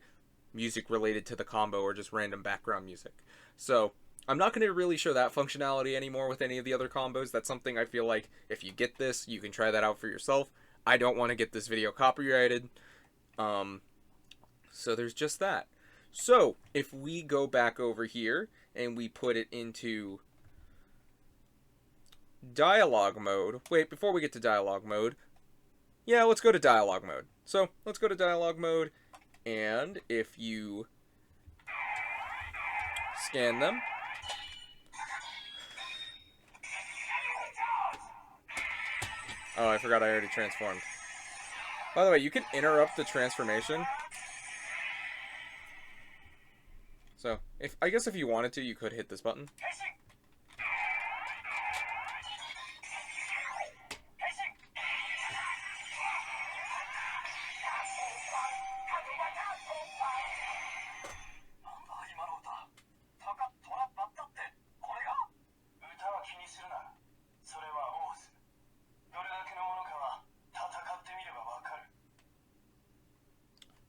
music related to the combo or just random background music. So I'm not going to really show that functionality anymore with any of the other combos. That's something I feel like if you get this, you can try that out for yourself. I don't want to get this video copyrighted. So there's just that. So if we go back over here and we put it into dialogue mode. Wait, before we get to dialogue mode, yeah, let's go to dialogue mode. So let's go to dialogue mode, and if you scan them, oh, I forgot I already transformed. By the way, you can interrupt the transformation. So, I guess if you wanted to, you could hit this button.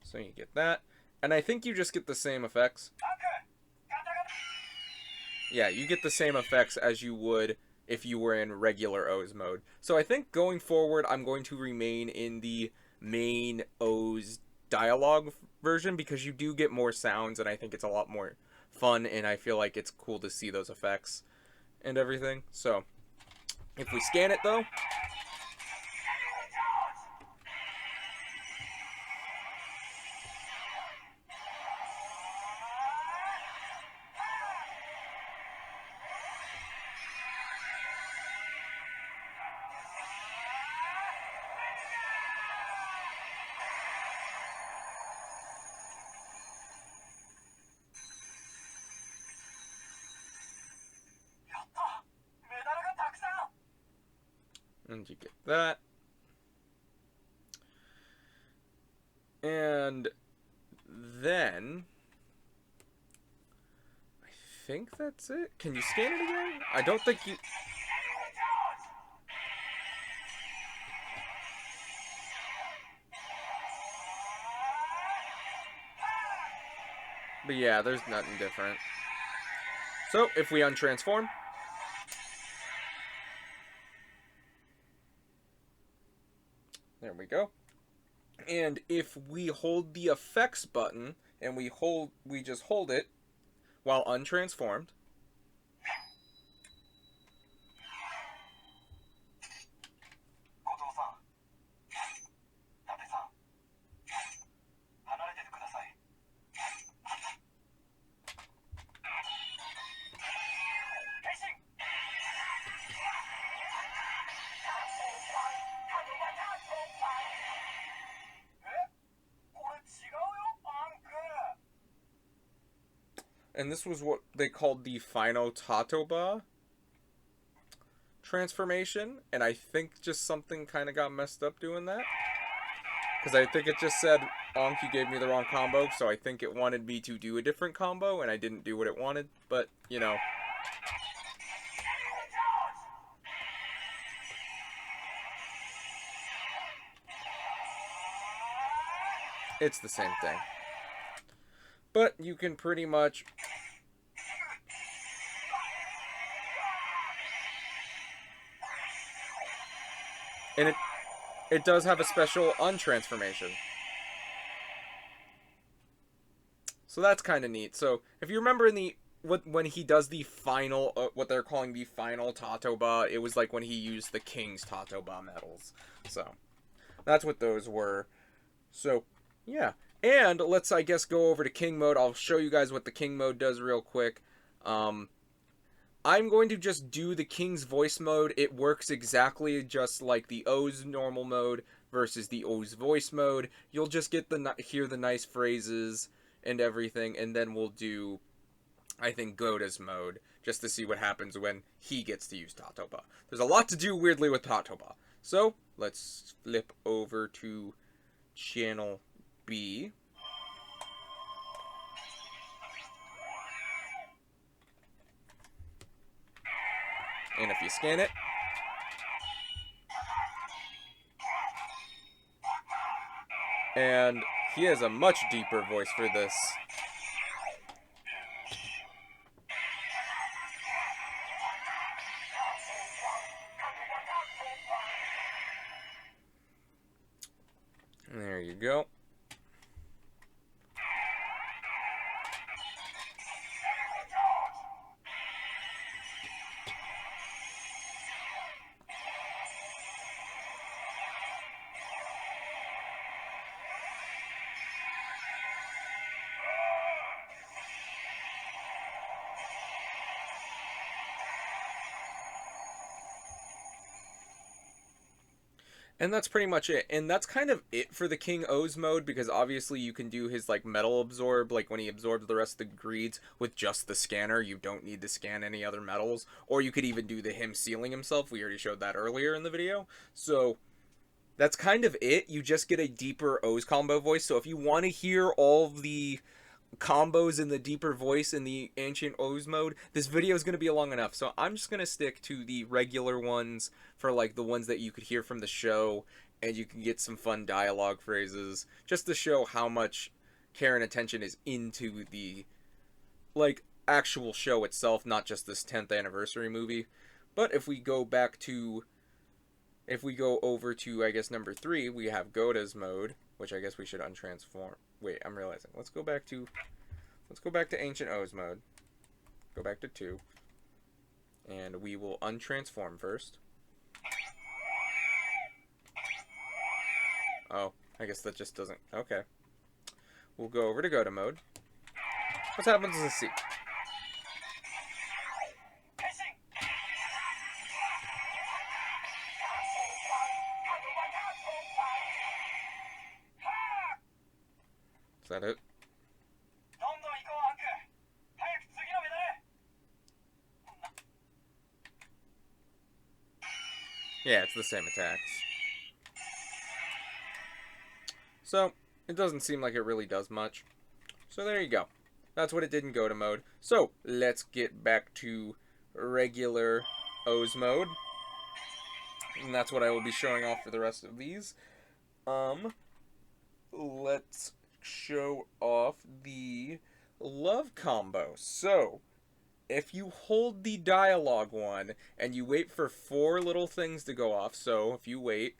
So you get that. And I think you just get the same effects. Yeah, you get the same effects as you would if you were in regular O's mode. So I think going forward, I'm going to remain in the main O's dialogue version because you do get more sounds, and I think it's a lot more fun, and I feel like it's cool to see those effects and everything. So if we scan it, though, and you get that. And then I think that's it. Can you scan it again? I don't think you... But yeah, there's nothing different. So if we untransform, there we go. And if we hold the effects button and we just hold it while untransformed, And this was what they called the final Tatoba transformation, and I think just something kind of got messed up doing that. Because I think it just said, Onk, you gave me the wrong combo, so I think it wanted me to do a different combo, and I didn't do what it wanted, but, you know. It's the same thing. But you can pretty much... And it does have a special untransformation. So that's kind of neat. So if you remember in the when he does the final, what they're calling the final Tatoba, it was like when he used the King's Tatoba medals. So that's what those were. So yeah, and let's I guess go over to King mode. I'll show you guys what the King mode does real quick. I'm going to just do the King's voice mode. It works exactly just like the O's normal mode versus the O's voice mode. You'll just get hear the nice phrases and everything, and then we'll do, I think, Goda's mode, just to see what happens when he gets to use Tatoba. There's a lot to do weirdly with Tatoba. So, let's flip over to channel B. And if you scan it, and he has a much deeper voice for this. There you go. And that's pretty much it. And that's kind of it for the King O's mode, because obviously you can do his like metal absorb, like when he absorbs the rest of the greeds with just the scanner. You don't need to scan any other metals. Or you could even do the him sealing himself. We already showed that earlier in the video. So that's kind of it. You just get a deeper O's combo voice. So if you want to hear all of the combos in the deeper voice in the ancient O's mode, this video is going to be long enough, so I'm just going to stick to the regular ones for like the ones that you could hear from the show, and you can get some fun dialogue phrases just to show how much care and attention is into the like actual show itself, not just this 10th anniversary movie. But if we go over to I guess number 3, we have Goda's mode, which I guess we should untransform. Wait, I'm realizing. Let's go back to Ancient O's mode. Go back to 2. And we will untransform first. Oh, I guess that just doesn't... Okay. We'll go over to Goda mode. What happens to see? Is that it? Yeah, it's the same attacks. So, it doesn't seem like it really does much. So there you go. That's what it did in Goda mode. So, let's get back to regular O's mode. And that's what I will be showing off for the rest of these. Let's show off the love combo. So, if you hold the dialogue one and you wait for 4 little things to go off, so if you wait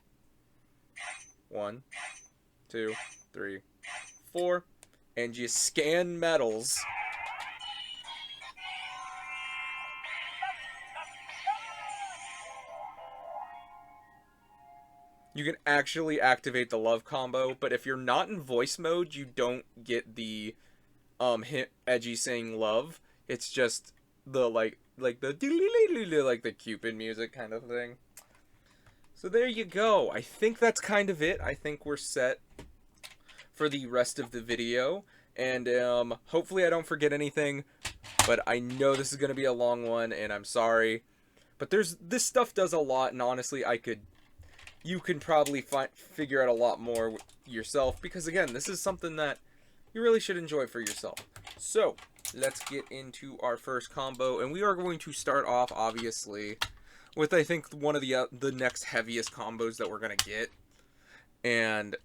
1, 2, 3, 4, and you scan metals, you can actually activate the love combo. But if you're not in voice mode, you don't get the edgy saying love. It's just the like the Cupid music kind of thing. So there you go. I think that's kind of it. I think we're set for the rest of the video. And hopefully I don't forget anything. but I know this is going to be a long one, and I'm sorry. But this stuff does a lot, and honestly, you can probably figure out a lot more yourself, because again, this is something that you really should enjoy for yourself. So, let's get into our first combo, and we are going to start off, obviously, with, I think, one of the next heaviest combos that we're going to get, and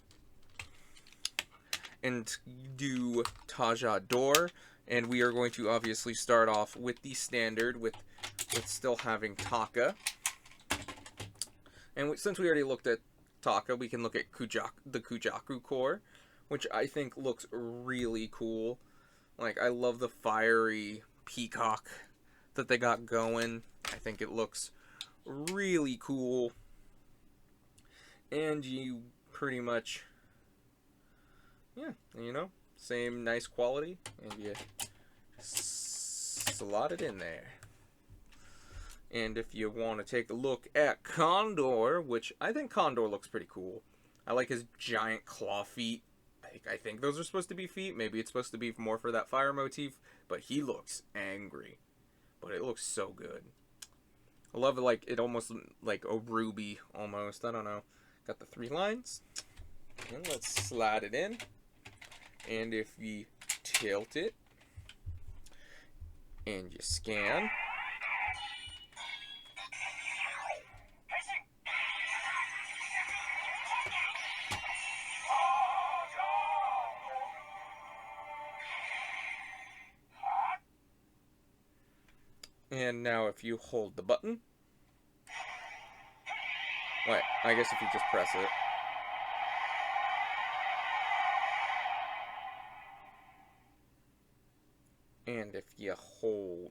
do Taja Door, and we are going to obviously start off with the standard, with still having Taka. And since we already looked at Taka, we can look at the Kujaku core, which I think looks really cool. Like, I love the fiery peacock that they got going. I think it looks really cool. And you pretty much, yeah, you know, same nice quality, and you slot it in there. And if you want to take a look at Condor, which I think Condor looks pretty cool. I like his giant claw feet. I think those are supposed to be feet. Maybe it's supposed to be more for that fire motif. But he looks angry. But it looks so good. I love it, like, it almost like a ruby almost. I don't know. Got the 3 lines. And let's slide it in. And if you tilt it and you scan, and now if you hold the button, wait, I guess if you just press it, and if you hold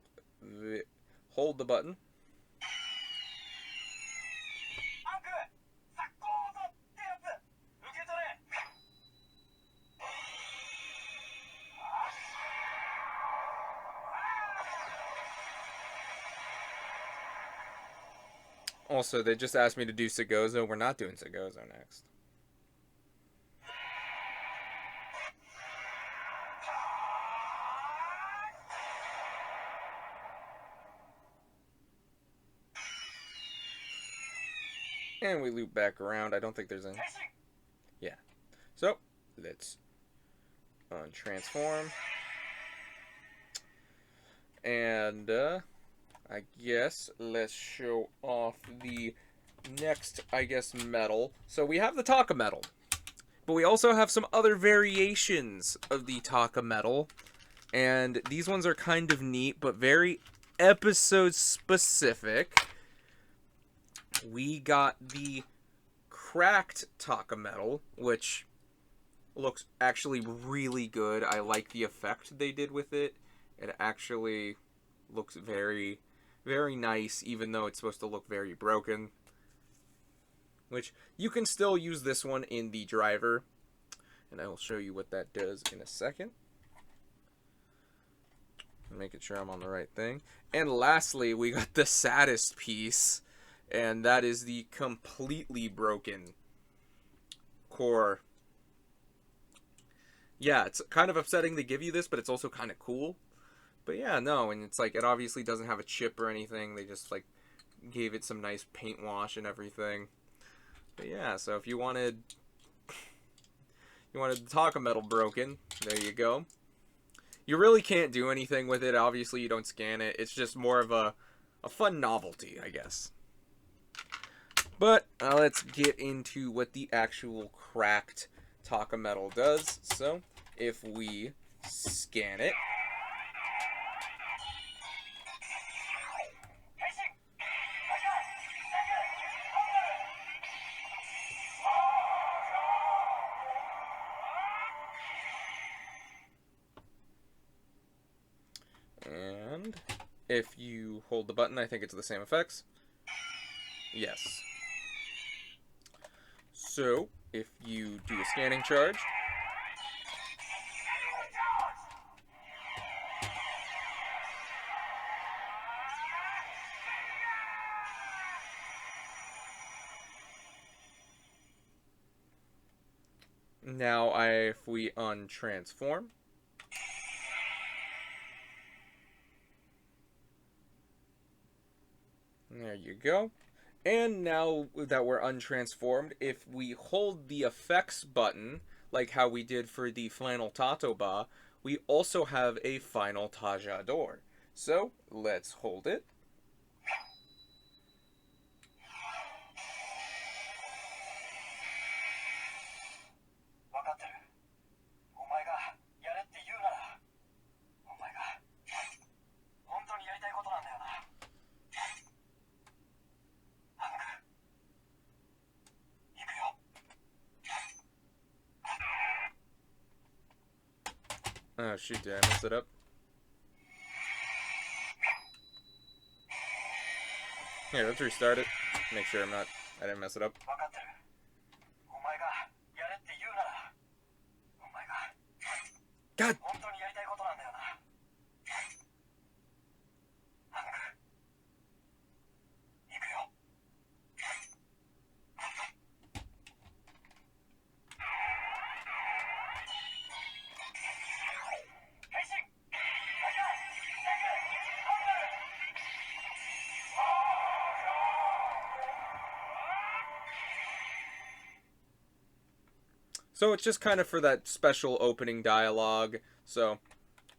the button, also, they just asked me to do Segozo. We're not doing Segozo next. And we loop back around. I don't think there's any. Yeah. So, let's transform. And, I guess let's show off the next, I guess, metal. So we have the Taka metal, but we also have some other variations of the Taka metal, and these ones are kind of neat, but very episode specific. We got the cracked Taka metal, which looks actually really good. I like the effect they did with it. It actually looks very, very nice, even though it's supposed to look very broken. Which, you can still use this one in the driver, and I will show you what that does in a second. Making sure I'm on the right thing. And lastly, we got the saddest piece, and that is the completely broken core. Yeah, it's kind of upsetting to give you this, but it's also kind of cool. But yeah, no, and it's like, it obviously doesn't have a chip or anything. They just, like, gave it some nice paint wash and everything. But yeah, so if you wanted the Taka metal broken, there you go. You really can't do anything with it. Obviously, you don't scan it. It's just more of a fun novelty, I guess. But let's get into what the actual cracked Taka metal does. So, if we scan it, and if you hold the button, I think it's the same effects. Yes. So, if you do a scanning charge, now if we untransform, There you go. And now that we're untransformed, if we hold the effects button, like how we did for the final Tatoba, we also have a final Tajador. So, let's hold it. Oh shoot, did I mess it up? Here, let's restart it. Make sure I didn't mess it up. God! So it's just kind of for that special opening dialogue, so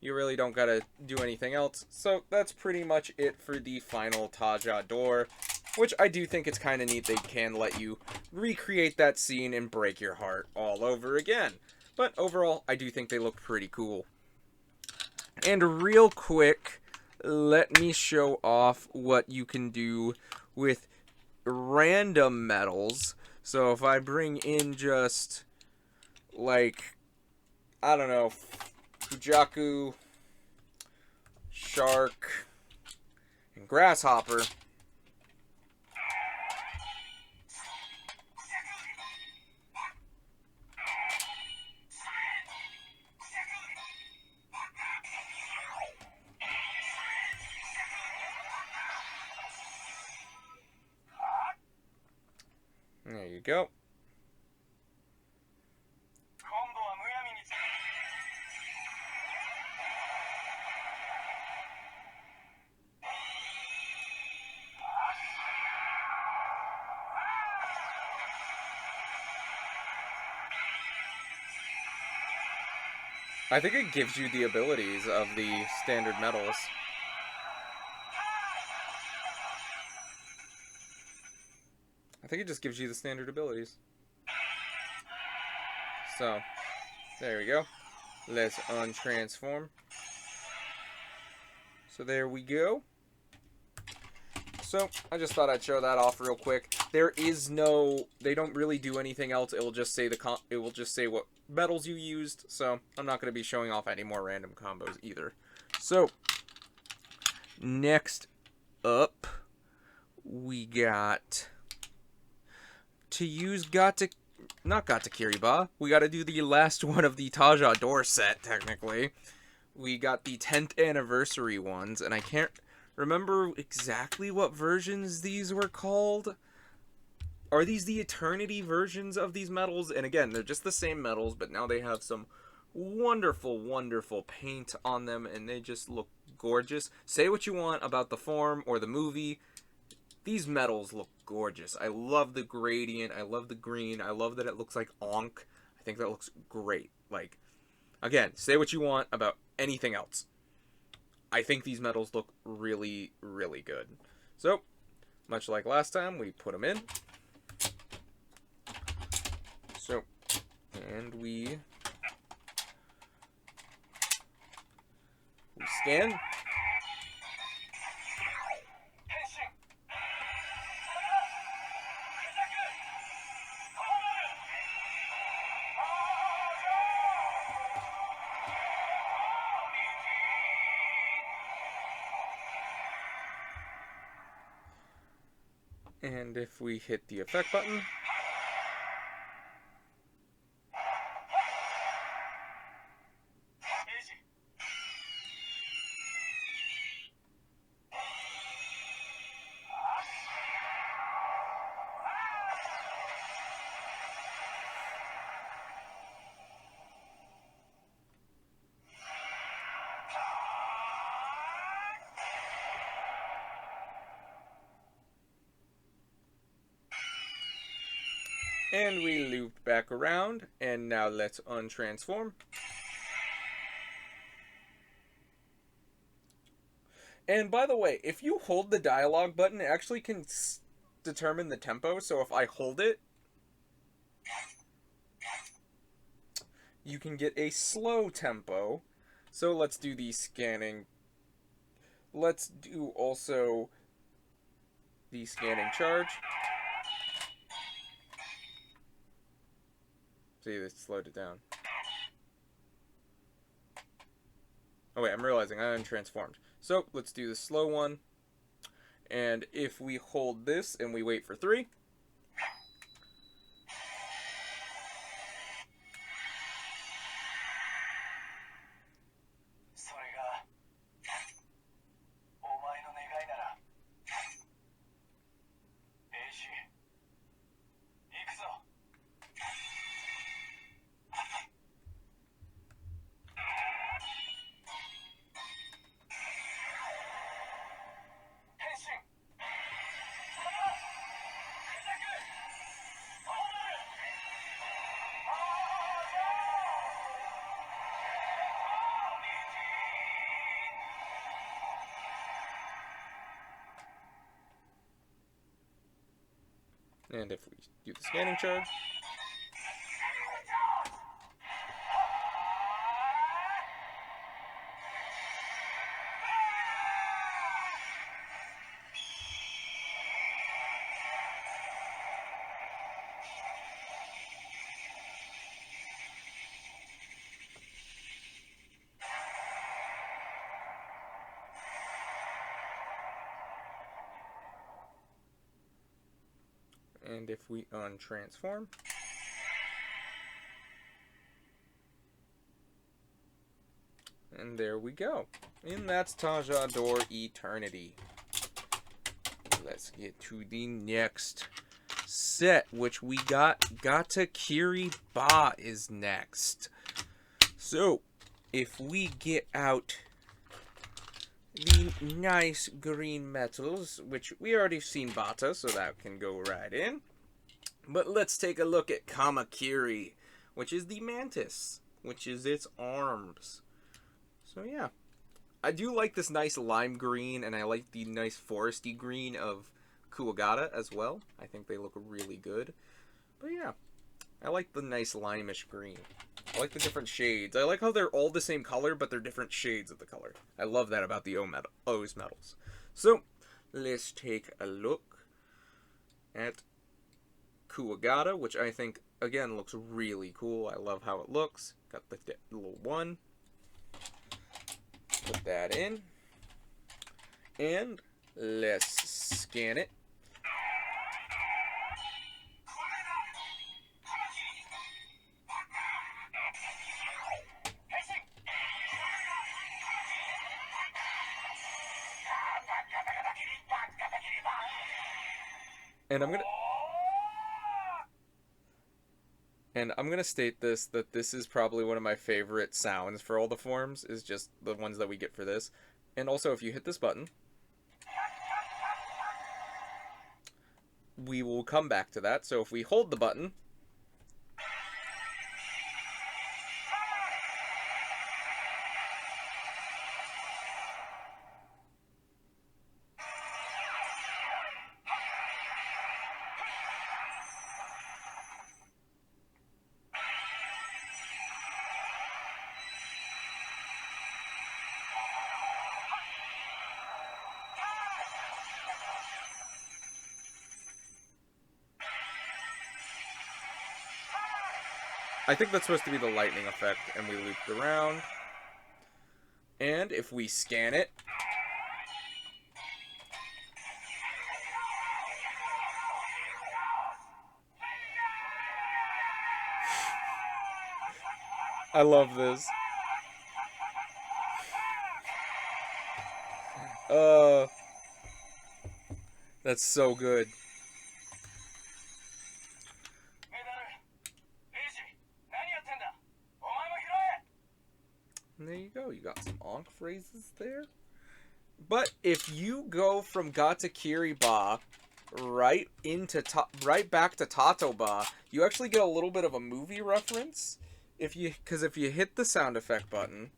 you really don't gotta do anything else. So that's pretty much it for the final Tajador, which I do think it's kind of neat they can let you recreate that scene and break your heart all over again. But overall, I do think they look pretty cool. And real quick, let me show off what you can do with random medals. So if I bring in just, like, I don't know, Fujaku, Shark, and Grasshopper. There you go. I think it gives you the abilities of the standard medals. I think it just gives you the standard abilities. So, there we go. Let's untransform. So there we go. So, I just thought I'd show that off real quick. There is no, they don't really do anything else. It will just say it will just say what medals you used. So, I'm not going to be showing off any more random combos either. So, next up, we got to use not Kiriba. We got to do the last one of the Tajador set, technically. We got the 10th anniversary ones, and I can't remember exactly what versions these were called. Are these the Eternity versions of these medals? And again, they're just the same medals, but now they have some wonderful, wonderful paint on them, and they just look gorgeous. Say what you want about the form or the movie. These medals look gorgeous. I love the gradient. I love the green. I love that it looks like Ankh. I think that looks great. Like, again, say what you want about anything else. I think these medals look really, really good. So, much like last time, we put them in. So, and we scan. And if we hit the effect button, And we looped back around, and now let's untransform. And by the way, if you hold the dialogue button, it actually can determine the tempo. So if I hold it, you can get a slow tempo. So let's do the scanning. Let's do also the scanning charge. See, they slowed it down. Oh wait, I'm realizing I untransformed. So let's do the slow one. And if we hold this and we wait for 3. And if we do the scanning charge. And if we untransform. And there we go. And that's Tajador Eternity. Let's get to the next set, which we got Gatakiri Ba is next. So, if we get out the nice green metals, which we already seen Bata, so that can go right in. But let's take a look at Kamakiri, which is the mantis, which is its arms. So yeah, I do like this nice lime green, and I like the nice foresty green of Kuwagata as well. I think they look really good. But yeah, I like the nice limeish green. I like the different shades. I like how they're all the same color, but they're different shades of the color. I love that about the O's metals. So, let's take a look at Kuwagata, which I think, again, looks really cool. I love how it looks. Got the little one. Put that in. And let's scan it. And I'm gonna state this, that this is probably one of my favorite sounds for all the forms, is just the ones that we get for this. And also, if you hit this button, we will come back to that. So if we hold the button, I think that's supposed to be the lightning effect, and we looped around. And if we scan it, I love this. That's so good. And there you go. You got some Ankh phrases there. But if you go from Gatakiri Ba right back to Tatoba, you actually get a little bit of a movie reference because if you hit the sound effect button.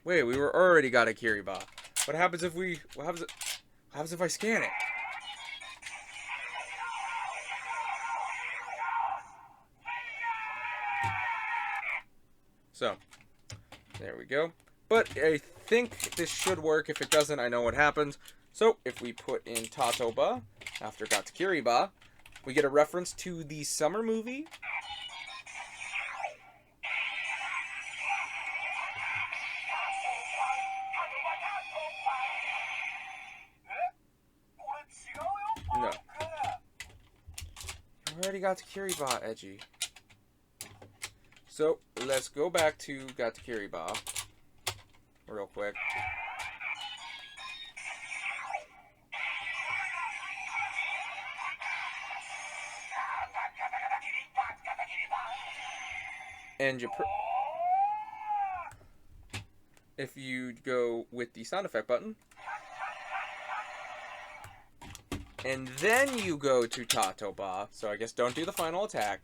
Wait, we were already got a Kiriba. What happens if I scan it? So, there we go. But I think this should work. If it doesn't, I know what happens. So, if we put in Tatoba after got to Kiriba, we get a reference to the summer movie. No. I already got to Kiriba, Edgy. So, let's go back to got to Kiriba real quick. And if you go with the sound effect button, and then you go to Tatoba, so I guess don't do the final attack.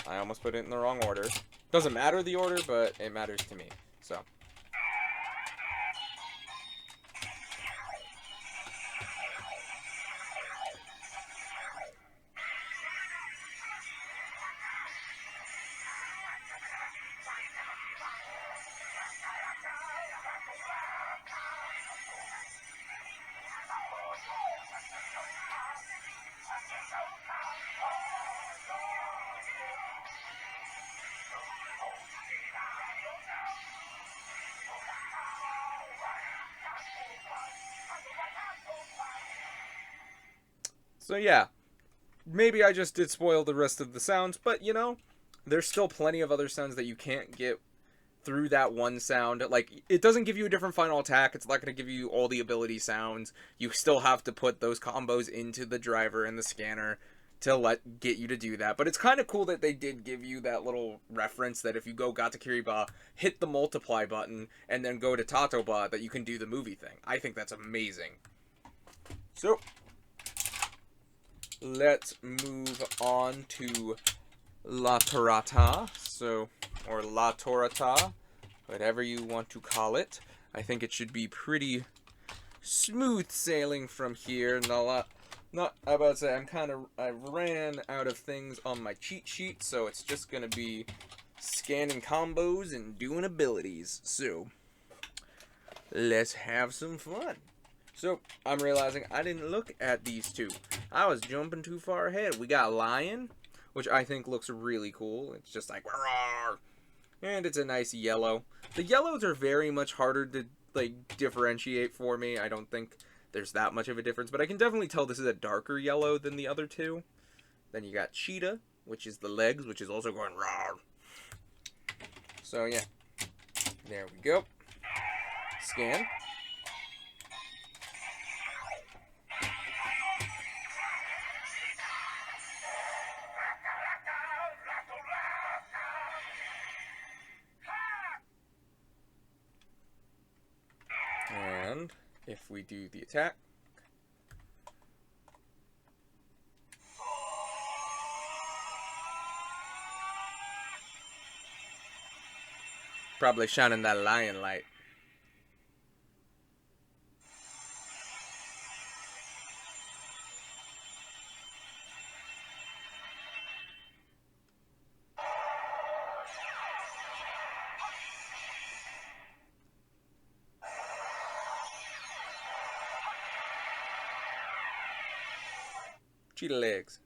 I almost put it in the wrong order. Doesn't matter the order, but it matters to me. So. So yeah, maybe I just did spoil the rest of the sounds, but you know, there's still plenty of other sounds that you can't get through that one sound. Like, it doesn't give you a different final attack. It's not going to give you all the ability sounds. You still have to put those combos into the driver and the scanner to get you to do that. But it's kind of cool that they did give you that little reference that if you go got to Kiriba, hit the multiply button, and then go to Tatoba, that you can do the movie thing. I think that's amazing. So, let's move on to La Torata, or La Torata, whatever you want to call it. I think it should be pretty smooth sailing from here. I ran out of things on my cheat sheet, so it's just gonna be scanning combos and doing abilities. So, let's have some fun. So, I'm realizing I didn't look at these two. I was jumping too far ahead. We got Lion, which I think looks really cool. It's just like, rawr, and it's a nice yellow. The yellows are very much harder to differentiate for me. I don't think there's that much of a difference, but I can definitely tell this is a darker yellow than the other two. Then you got Cheetah, which is the legs, which is also going rawr. So yeah, there we go. Scan. And if we do the attack, probably shining that lion light. Cheetah legs.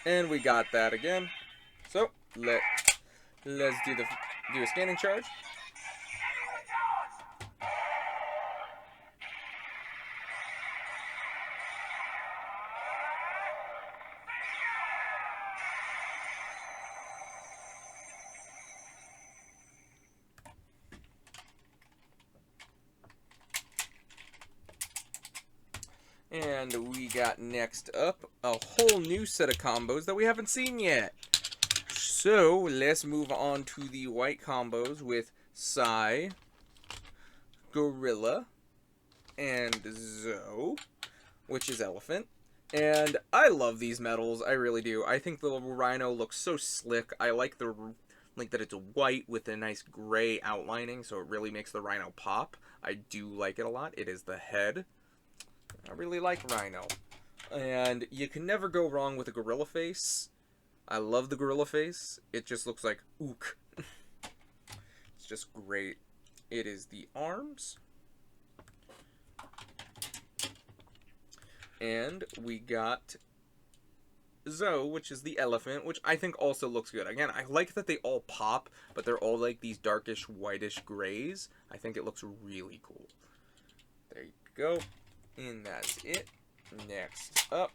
And we got that again. So let's do a scanning charge. And we got next up a whole new set of combos that we haven't seen yet. So, let's move on to the white combos with Psy, Gorilla, and Zoe, which is Elephant. And I love these medals, I really do. I think the Rhino looks so slick. I like that it's white with a nice gray outlining, so it really makes the Rhino pop. I do like it a lot. It is the head. I really like Rhino. And you can never go wrong with a gorilla face. I love the gorilla face. It just looks like ook. It's just great. It is the arms. And we got Zoe, which is the elephant, which I think also looks good. Again, I like that they all pop, but they're all like these darkish, whitish grays. I think it looks really cool. There you go. And that's it. Next up.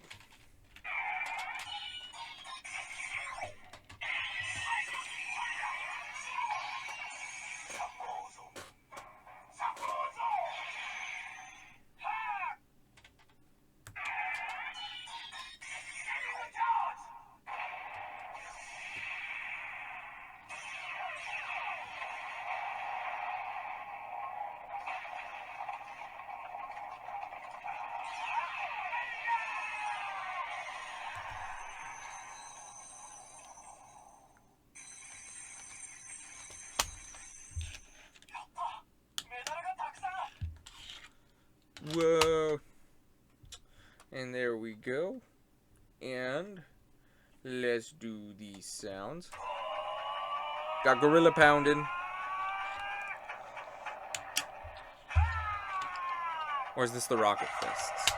Whoa. And there we go. And let's do these sounds. Got gorilla pounding. Or is this the rocket fists?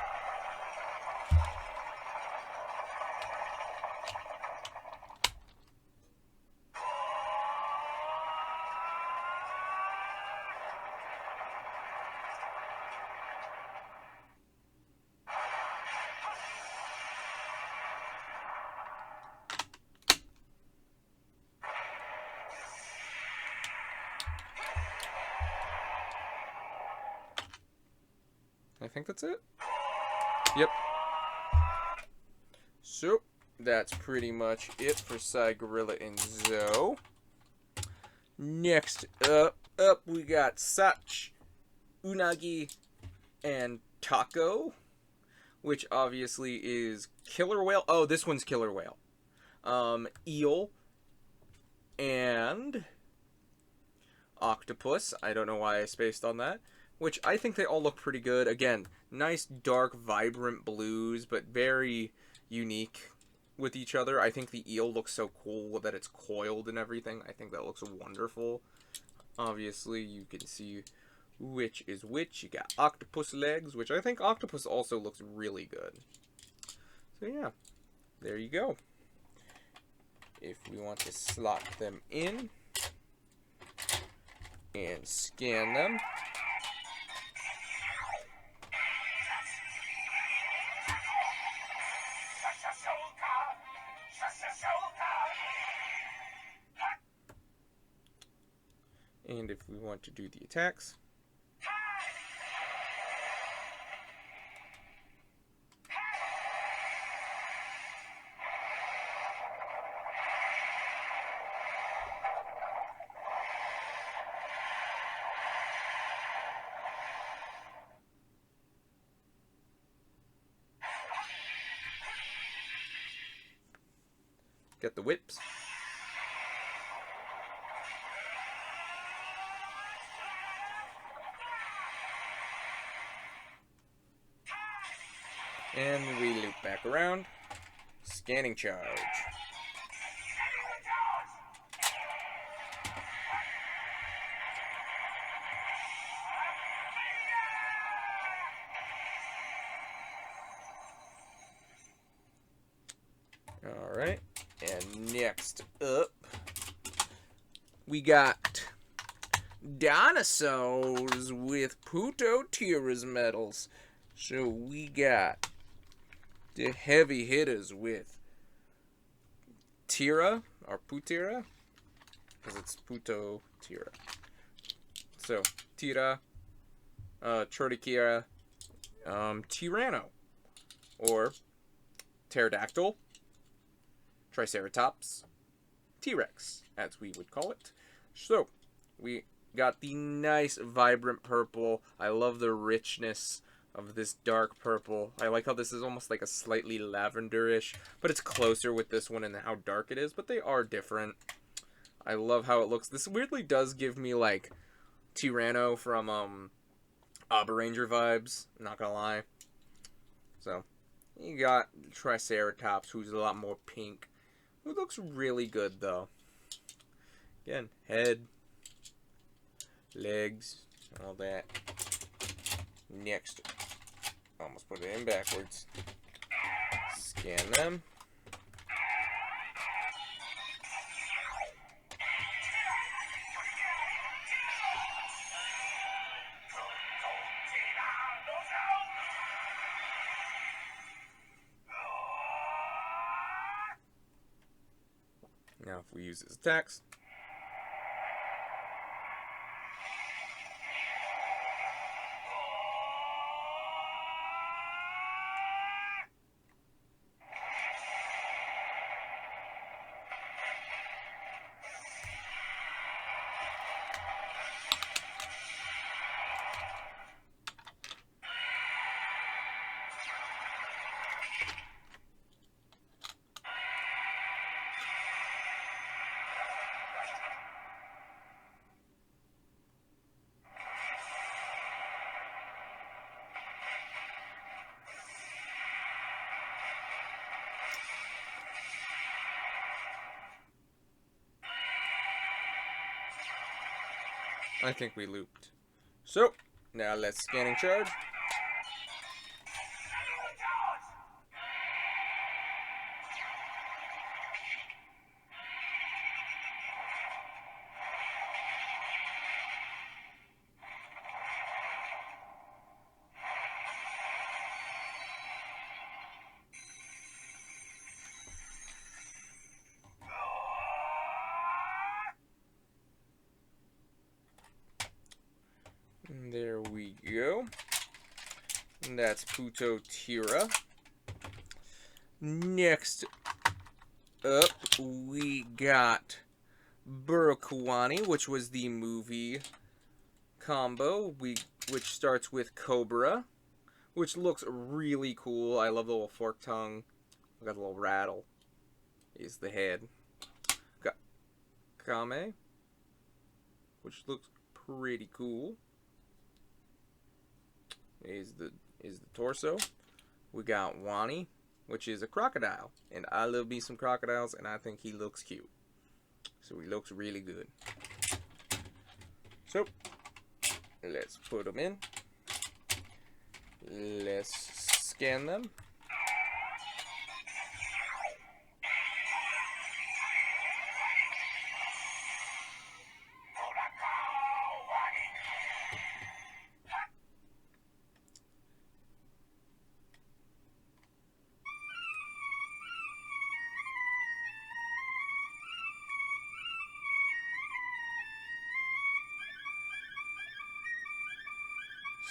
I think that's it. Yep. So, that's pretty much it for Psy, Gorilla, and Zoe. Next up, we got Sach, Unagi, and Taco, which obviously is Killer Whale. Oh, this one's Killer Whale. Eel, and Octopus. I don't know why I spaced on that. Which I think they all look pretty good. Again, nice, dark, vibrant blues, but very unique with each other. I think the eel looks so cool that it's coiled and everything. I think that looks wonderful. Obviously, you can see which is which. You got octopus legs, which I think octopus also looks really good. So yeah, there you go. If we want to slot them in and scan them. And if we want to do the attacks. Get the whips. And we loop back around. Scanning charge. Alright. And next up, we got dinosaurs with Puto Tira's medals. So we got the heavy hitters with Tira, or Putira, because it's Puto Tira. So, Tira, Trotikira, Tyranno, or Pterodactyl, Triceratops, T-Rex, as we would call it. So, we got the nice vibrant purple. I love the richness of this dark purple. I like how this is almost like a slightly lavenderish, but it's closer with this one and how dark it is, but they are different. I love how it looks. This weirdly does give me like Tyranno from Ranger vibes, I'm not gonna lie. So, you got Triceratops, who's a lot more pink, who looks really good though. Again, head, legs, all that. Next, almost put it in backwards. Scan them. Now if we use his attacks. I think we looped. So, now let's scan and charge. There we go. And that's Putotira. Next up, we got Burakwani, which was the movie combo, which starts with Cobra, which looks really cool. I love the little fork tongue. We got a little rattle. Is the head. Got Kamen, which looks pretty cool. Is the torso. We got Wani, which is a crocodile, and I love me some crocodiles, and I think he looks cute. So he looks really good. So let's put them in. Let's scan them.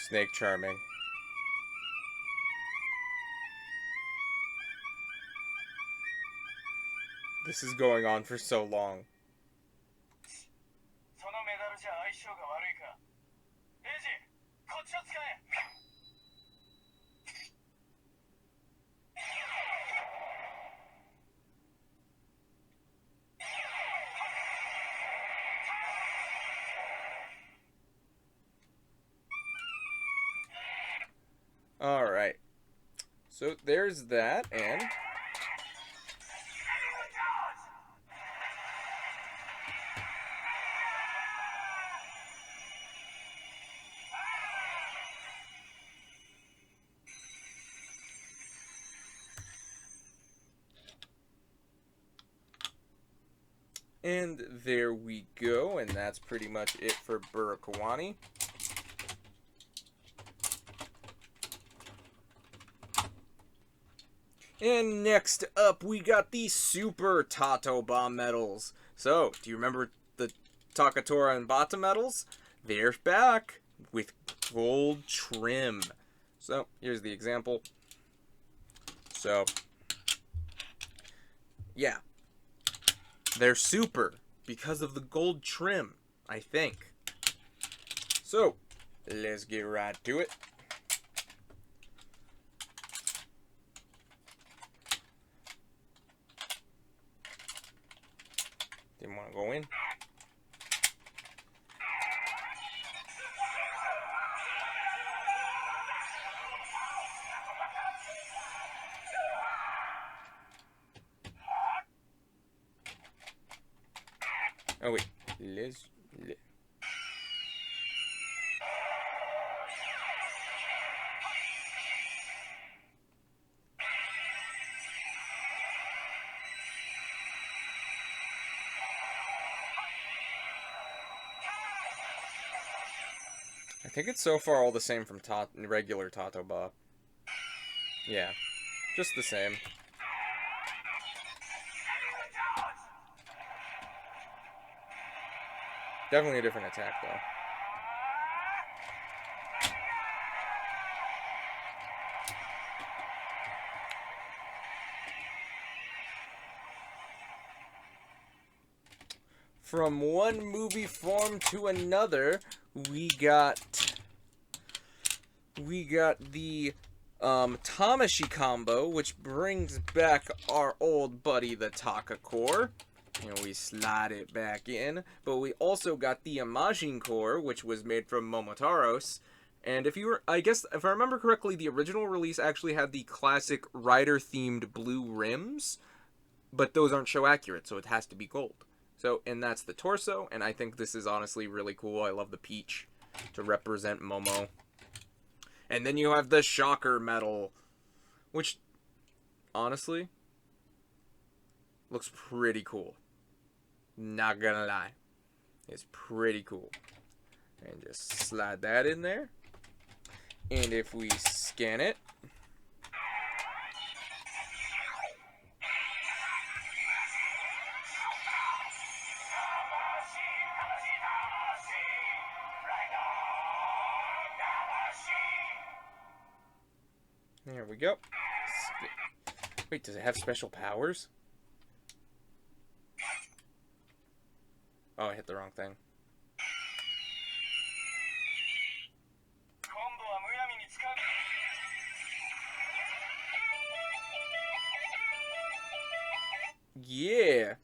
Snake Charming. This is going on for so long. Alright, so there's that, and there we go, and that's pretty much it for Burakwani. And next up, we got the Super Tato Bomb medals. So, do you remember the Takatora and Bata medals? They're back with gold trim. So, here's the example. So, yeah. They're super because of the gold trim, I think. So, let's get right to it. Didn't want to go in. Oh wait, I think it's so far all the same from regular Tatoba. Yeah, just the same. Definitely a different attack, though. From one movie form to another, we got the Tamashi combo, which brings back our old buddy, the Taka core. And we slide it back in. But we also got the Imagine core, which was made from Momotaros. And if I remember correctly, the original release actually had the classic Rider-themed blue rims. But those aren't show accurate, so it has to be gold. So, and that's the torso, and I think this is honestly really cool. I love the peach to represent Momo. And then you have the Shocker medal, which, honestly, looks pretty cool. Not gonna lie. It's pretty cool. And just slide that in there. And if we scan it, there we go. Wait, does it have special powers? Oh, I hit the wrong thing. Yeah.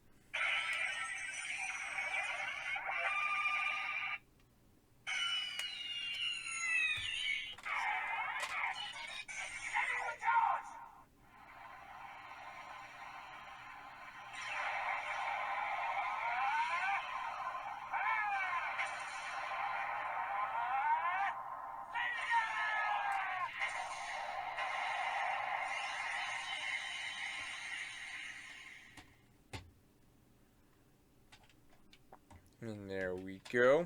And there we go.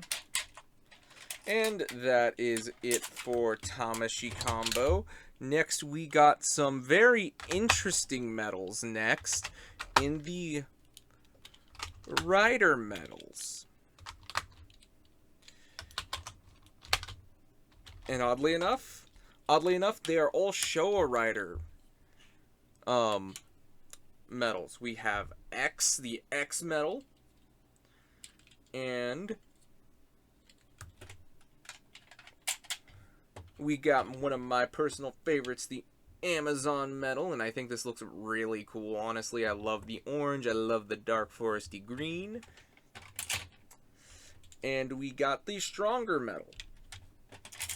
And that is it for Tamashi combo. Next, we got some very interesting medals next in the Rider medals. And oddly enough, they are all Showa Rider medals. We have X, the X medal, and we got one of my personal favorites, the Amazon medal, and I think this looks really cool. Honestly, I love the orange, I love the dark foresty green. And we got the Stronger medal.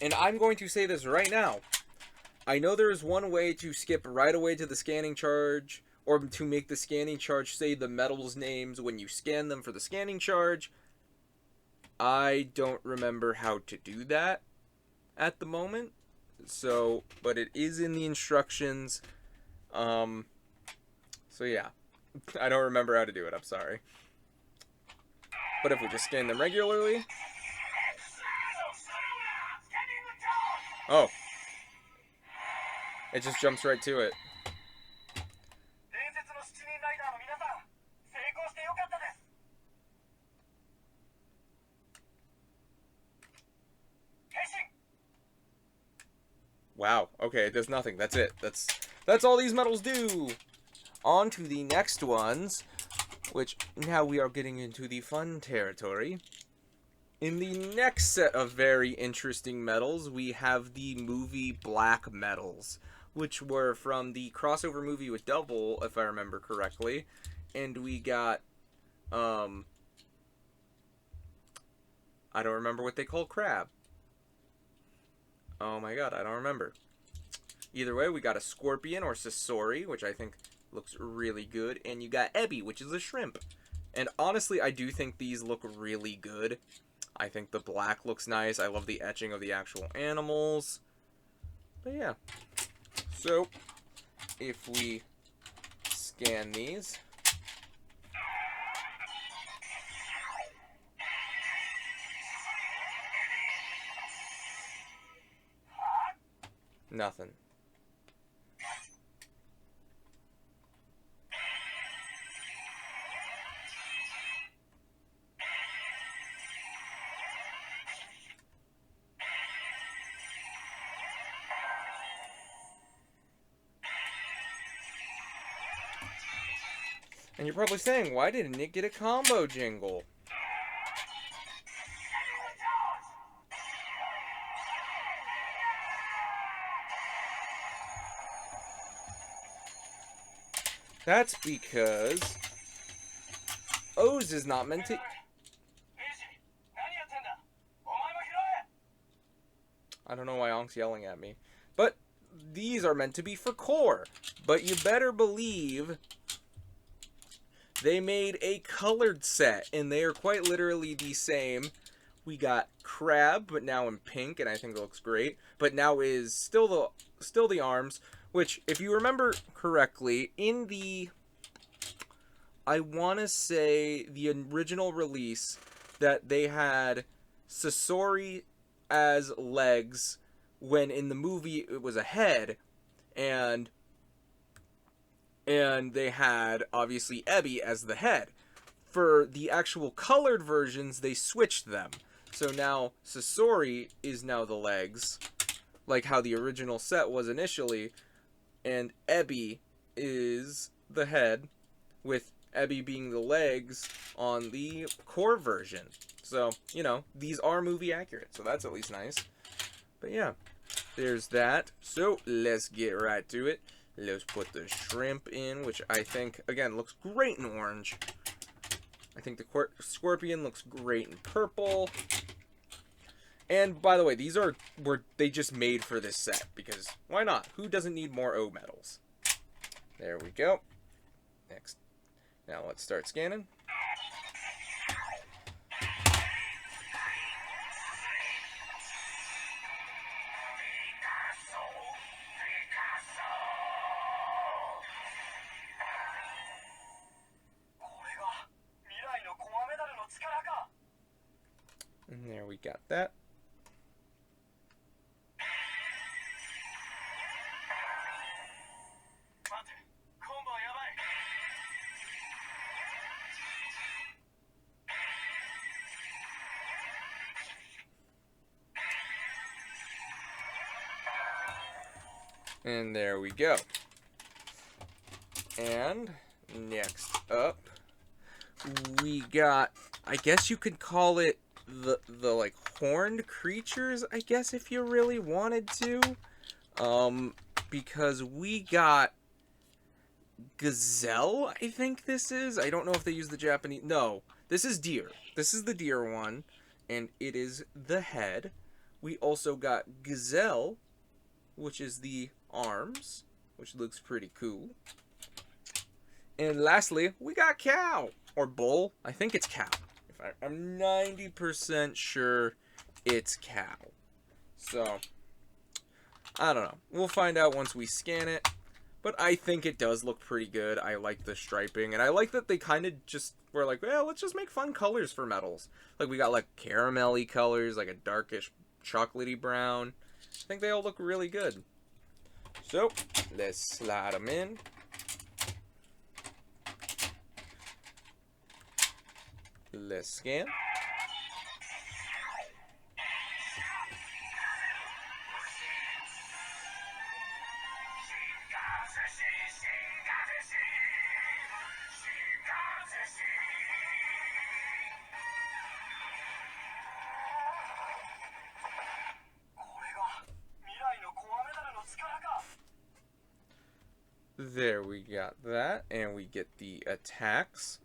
And I'm going to say this right now. I know there's one way to skip right away to the scanning charge, or to make the scanning charge say the medals names when you scan them for the scanning charge. I don't remember how to do that at the moment, so, but it is in the instructions, so yeah, I don't remember how to do it, I'm sorry. But if we just scan them regularly, oh, it just jumps right to it. Wow, okay, it does nothing. That's it. That's all these medals do. On to the next ones. Which, now we are getting into the fun territory. In the next set of very interesting medals, we have the movie Black medals, which were from the crossover movie with Double, if I remember correctly. And we got, I don't remember what they call Crab. Oh my god, I don't remember. Either way, we got a Scorpion or Sasori, which I think looks really good. And you got Ebi, which is a shrimp. And honestly, I do think these look really good. I think the black looks nice. I love the etching of the actual animals. But yeah. So, if we scan these. Nothing. And you're probably saying, why didn't it get a combo jingle? That's because O's is not meant to... I don't know why Onk's yelling at me. But these are meant to be for core. But you better believe they made a colored set, and they are quite literally the same. We got Crab, but now in pink, and I think it looks great. But now is still the arms, which, if you remember correctly, in the, I want to say, the original release, that they had Sasori as legs, when in the movie it was a head, and they had, obviously, Ebi as the head. For the actual colored versions, they switched them. So now, Sasori is now the legs, like how the original set was initially, and Ebi is the head, with Ebi being the legs on the core version. So, you know, these are movie accurate, so that's at least nice. But yeah, there's that. So, let's get right to it. Let's put the shrimp in, which I think, again, looks great in orange. I think the Scorpion looks great in purple. And, by the way, these they just made for this set, because why not? Who doesn't need more O medals? There we go. Next. Now let's start scanning. And there we got that. And there we go. And next up, we got, I guess you could call it the like horned creatures, I guess, if you really wanted to. Because we got gazelle, I think this is. I don't know if they use the Japanese. No, this is deer. This is the deer one, and it is the head. We also got gazelle, which is the arms, which looks pretty cool. And lastly, we got cow, or bull. I think it's cow. I'm 90% sure it's cow. So, I don't know. We'll find out once we scan it. But I think it does look pretty good. I like the striping. And I like that they kind of just were like, well, let's just make fun colors for medals. Like, we got, like, caramel-y colors, like a darkish chocolatey brown. I think they all look really good. So, let's slide them in. Let's scan. There, we got that, and we get the attacks.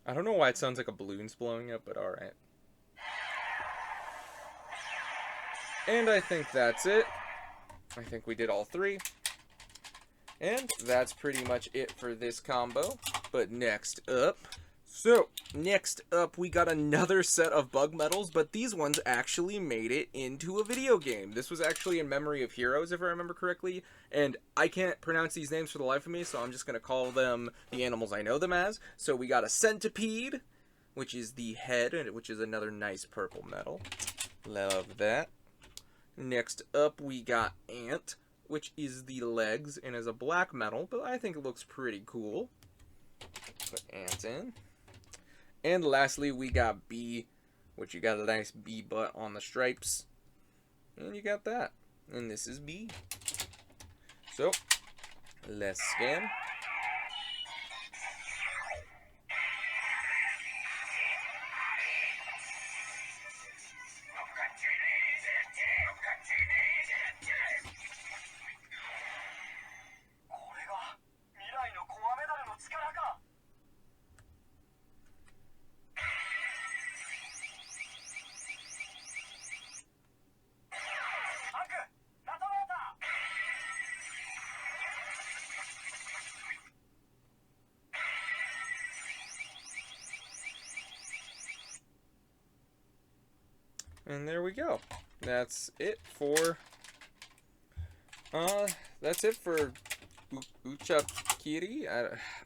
I don't know why it sounds like a balloon's blowing up, but alright. And I think that's it. I think we did all three. And that's pretty much it for this combo. But next up... next up we got another set of bug medals, but these ones actually made it into a video game. This was actually in Memory of Heroes, if I remember correctly, and I can't pronounce these names for the life of me, so I'm just going to call them the animals I know them as. So we got a centipede, which is the head, which is another nice purple medal. Love that. Next up we got ant, which is the legs, and is a black medal, but I think it looks pretty cool. Put ant in. And lastly, we got bee, which you got a nice bee butt on the stripes. And you got that. And this is bee. So, let's scan. And there we go. That's it for Uchapkiri.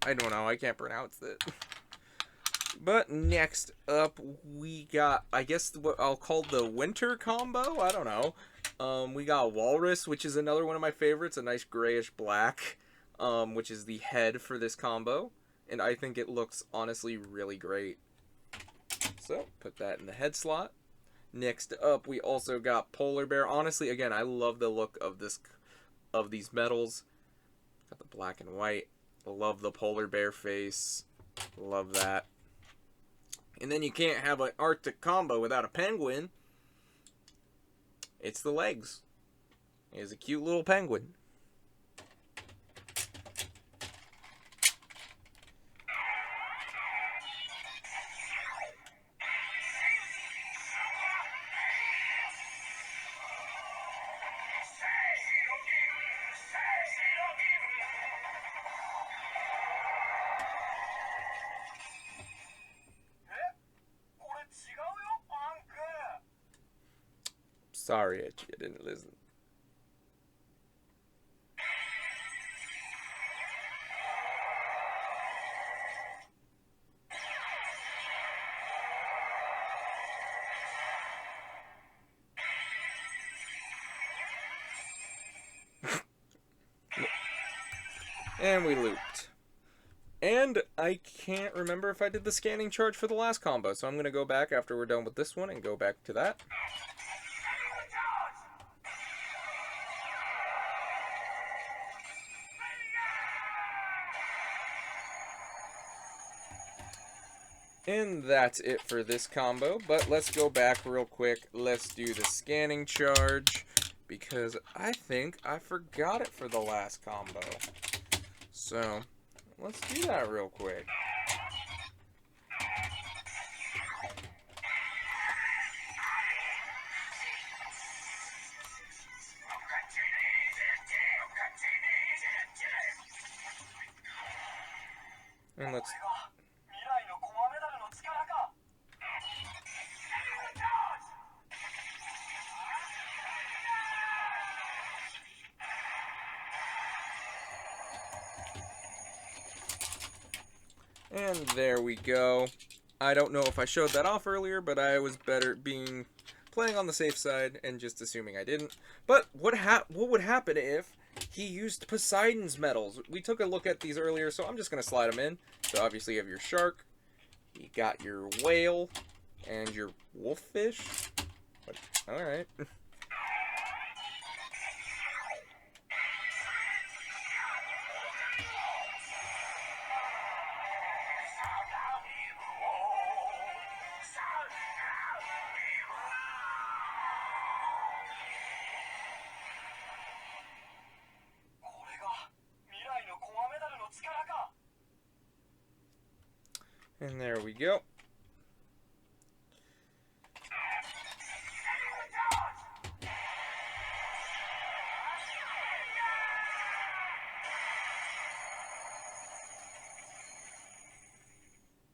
I don't know. I can't pronounce it. But next up, we got, I guess, what I'll call the winter combo. I don't know. We got Walrus, which is another one of my favorites. A nice grayish black, which is the head for this combo. And I think it looks, honestly, really great. So, put that in the head slot. Next up, we also got Polar Bear. Honestly, again, I love the look of these medals. Got the black and white. Love the Polar Bear face. Love that. And then you can't have an Arctic combo without a penguin. It's the legs. It's a cute little penguin. Sorry, Itchy, I didn't listen. And we looped. And I can't remember if I did the scanning charge for the last combo, so I'm going to go back after we're done with this one and go back to that. And that's it for this combo, but let's go back real quick. Let's do the scanning charge, because I think I forgot it for the last combo. So, let's do that real quick. And let's... And there we go. I don't know if I showed that off earlier, but I was playing on the safe side and just assuming I didn't. But what would happen if he used Poseidon's medals? We took a look at these earlier, so I'm just going to slide them in. So obviously you have your shark, you got your whale, and your wolffish. Alright. And there we go.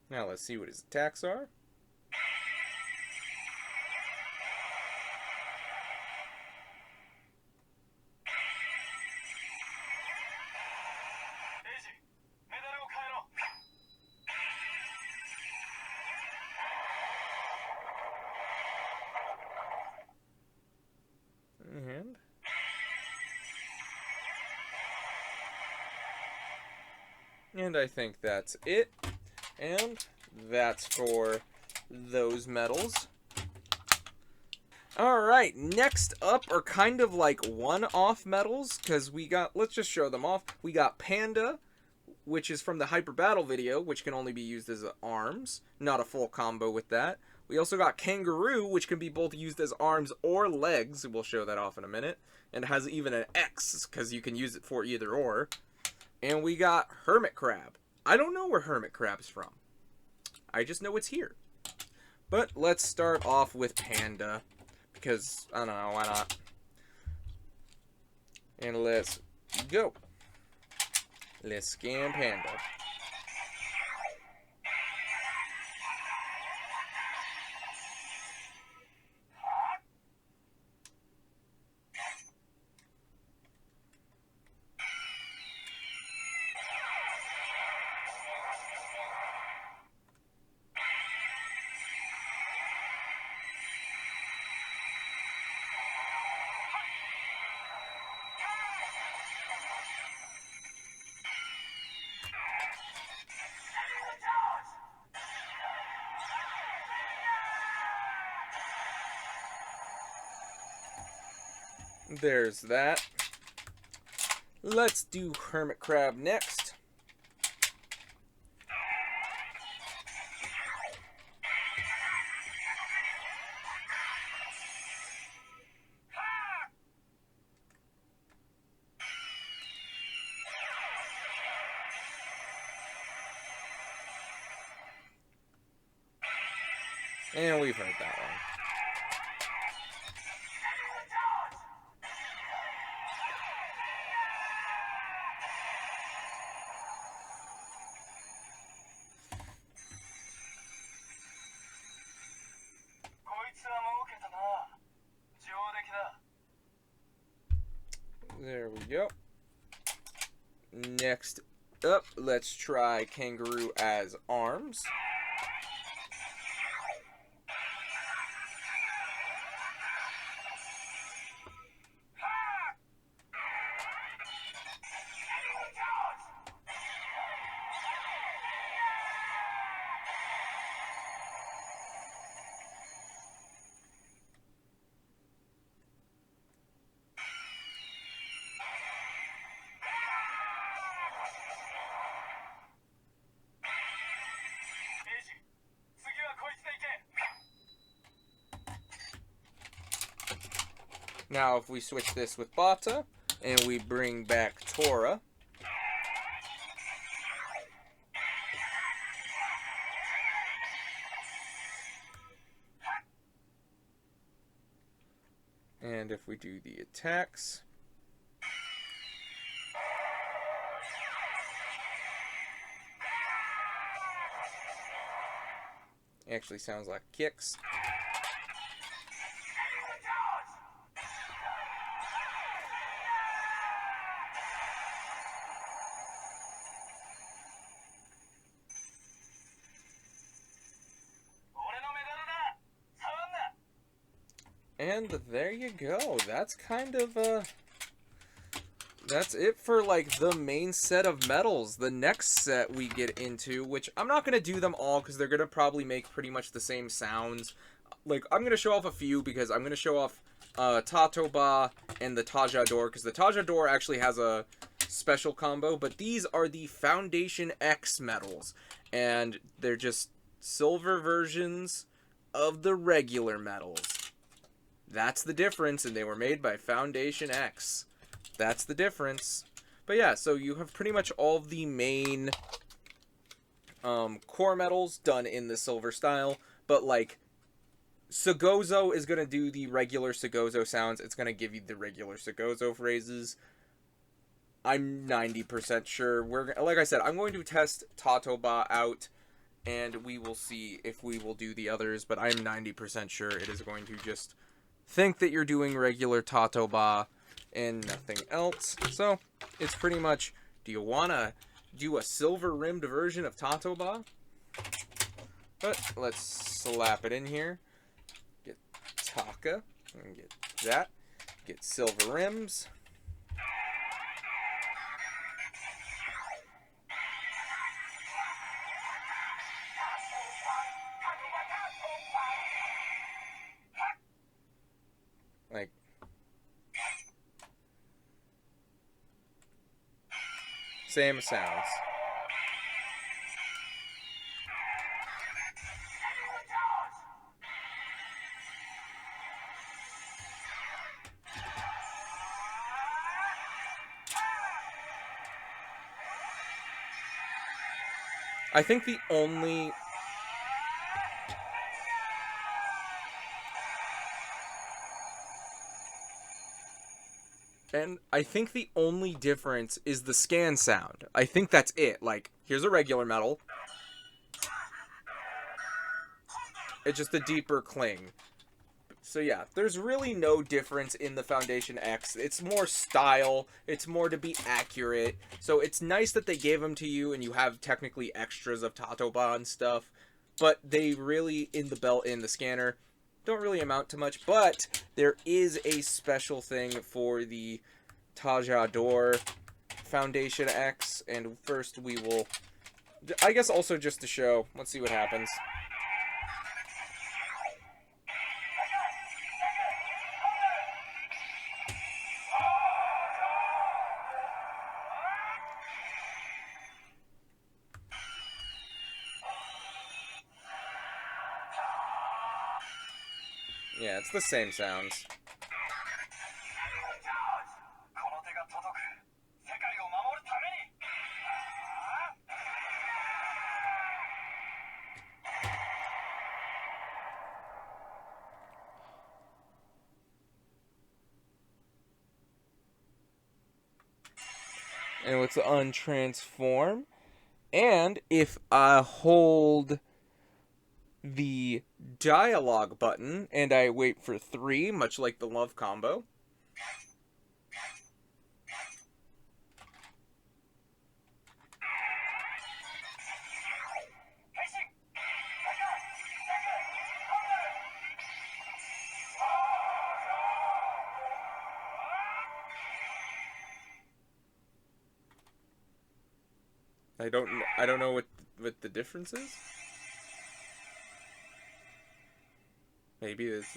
Now let's see what his attacks are. And I think that's it. And that's for those medals. Alright, next up are kind of like one-off medals, because we got, let's just show them off. We got Panda, which is from the Hyper Battle video, which can only be used as arms, not a full combo with that. We also got Kangaroo, which can be both used as arms or legs, we'll show that off in a minute, and has even an X, because you can use it for either or. And we got Hermit Crab. I don't know where Hermit Crab's from. I just know it's here. But let's start off with Panda, because, I don't know, why not? And let's go. Let's scan Panda. There's that. Let's do Hermit Crab next. And we've heard that one. There we go. Next up, let's try Kangaroo as arms. Now if we switch this with Bata, and we bring back Tora, and if we do the attacks, actually sounds like kicks. And there you go. That's kind of, that's it for, like, the main set of medals. The next set we get into, which I'm not going to do them all because they're going to probably make pretty much the same sounds. Like, I'm going to show off a few because I'm going to show off Tatoba and the Tajador, because the Tajador actually has a special combo, but these are the Foundation X medals, and they're just silver versions of the regular medals. That's the difference, and they were made by Foundation X. That's the difference. But yeah, so you have pretty much all of the main core metals done in the silver style, but like Sagozo is gonna do the regular Sagozo sounds. It's gonna give you the regular Sagozo phrases. I'm 90% sure. Like I said, I'm going to test Tatoba out, and we will see if we will do the others. But I'm 90% sure it is going to just think that you're doing regular Tatoba and nothing else. So it's pretty much, do you wanna do a silver rimmed version of Tatoba? But let's slap it in here. Get Taka and get that. Get silver rims. Like, same sounds. I think the only... And I think the only difference is the scan sound. I think that's it. Like, here's a regular metal. It's just a deeper cling. So yeah, there's really no difference in the Foundation X. It's more style. It's more to be accurate. So it's nice that they gave them to you and you have technically extras of Tatoba and stuff. But they really, in the belt, in the scanner, don't really amount to much. But there is a special thing for the Tajador Foundation X. And first we will, I guess also just to show, let's see what happens. Yeah, it's the same sounds. And let's untransform. And if I hold the dialogue button and I wait for 3, much like the love combo, I don't know what the difference is. Maybe it's...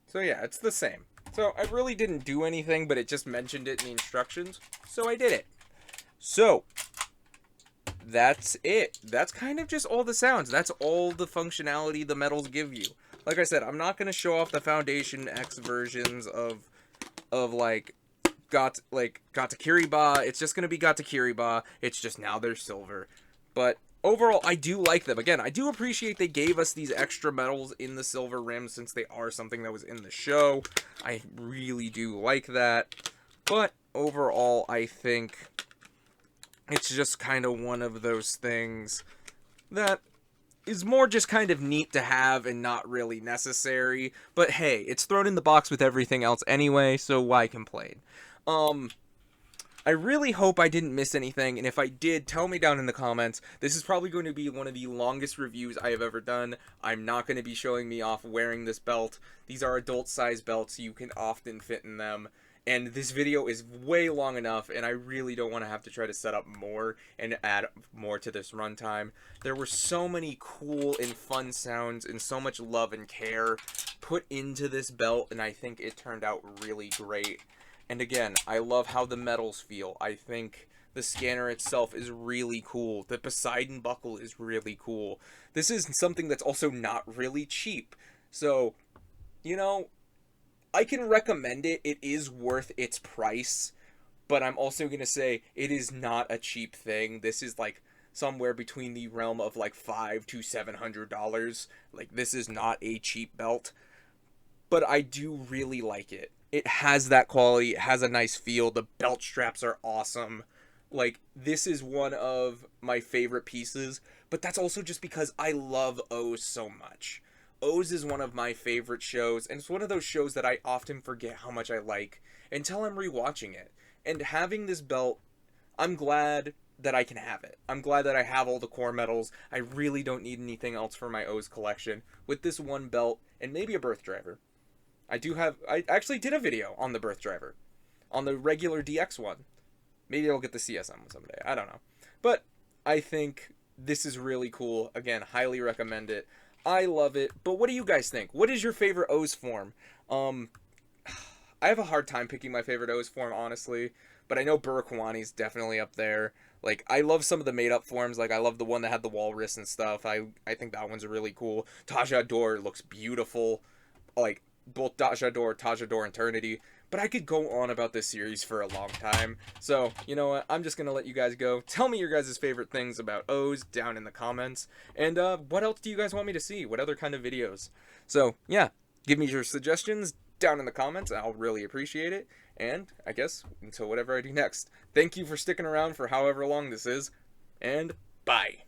So yeah, it's the same. So I really didn't do anything, but it just mentioned it in the instructions, so I did it. So that's it. That's kind of just all the sounds. That's all the functionality the metals give you. Like I said, I'm not going to show off the Foundation X versions of like Gatakiriba. It's just going to be Gatakiriba. It's just now they're silver. But overall, I do like them. Again, I do appreciate they gave us these extra metals in the silver rims since they are something that was in the show. I really do like that. But overall, I think it's just kind of one of those things that is more just kind of neat to have and not really necessary. But hey, it's thrown in the box with everything else anyway, so why complain? I really hope I didn't miss anything, and if I did, tell me down in the comments. This is probably going to be one of the longest reviews I have ever done. I'm not going to be showing me off wearing this belt. These are adult-sized belts. You can often fit in them. And this video is way long enough, and I really don't want to have to try to set up more and add more to this runtime. There were so many cool and fun sounds and so much love and care put into this belt, and I think it turned out really great. And again, I love how the metals feel. I think the scanner itself is really cool. The Poseidon Buckle is really cool. This is something that's also not really cheap. So, you know, I can recommend it. It is worth its price. But I'm also going to say it is not a cheap thing. This is like somewhere between the realm of like $500 to $700. Like, this is not a cheap belt. But I do really like it. It has that quality. It has a nice feel. The belt straps are awesome. Like, this is one of my favorite pieces. But that's also just because I love O's so much. O's is one of my favorite shows. And it's one of those shows that I often forget how much I like until I'm rewatching it. And having this belt, I'm glad that I can have it. I'm glad that I have all the core medals. I really don't need anything else for my O's collection. With this one belt and maybe a birth driver. I actually did a video on the birth driver. On the regular DX one. Maybe I'll get the CSM one someday. I don't know. But I think this is really cool. Again, highly recommend it. I love it. But what do you guys think? What is your favorite O's form? I have a hard time picking my favorite O's form, honestly. But I know Burakwani's definitely up there. Like, I love some of the made-up forms. Like, I love the one that had the walrus and stuff. I think that one's really cool. Tajador looks beautiful. Like, both Tajador, and Eternity. But I could go on about this series for a long time. So, you know what? I'm just going to let you guys go. Tell me your guys' favorite things about O's down in the comments. And what else do you guys want me to see? What other kind of videos? So, yeah. Give me your suggestions down in the comments. I'll really appreciate it. And I guess until whatever I do next. Thank you for sticking around for however long this is. And bye.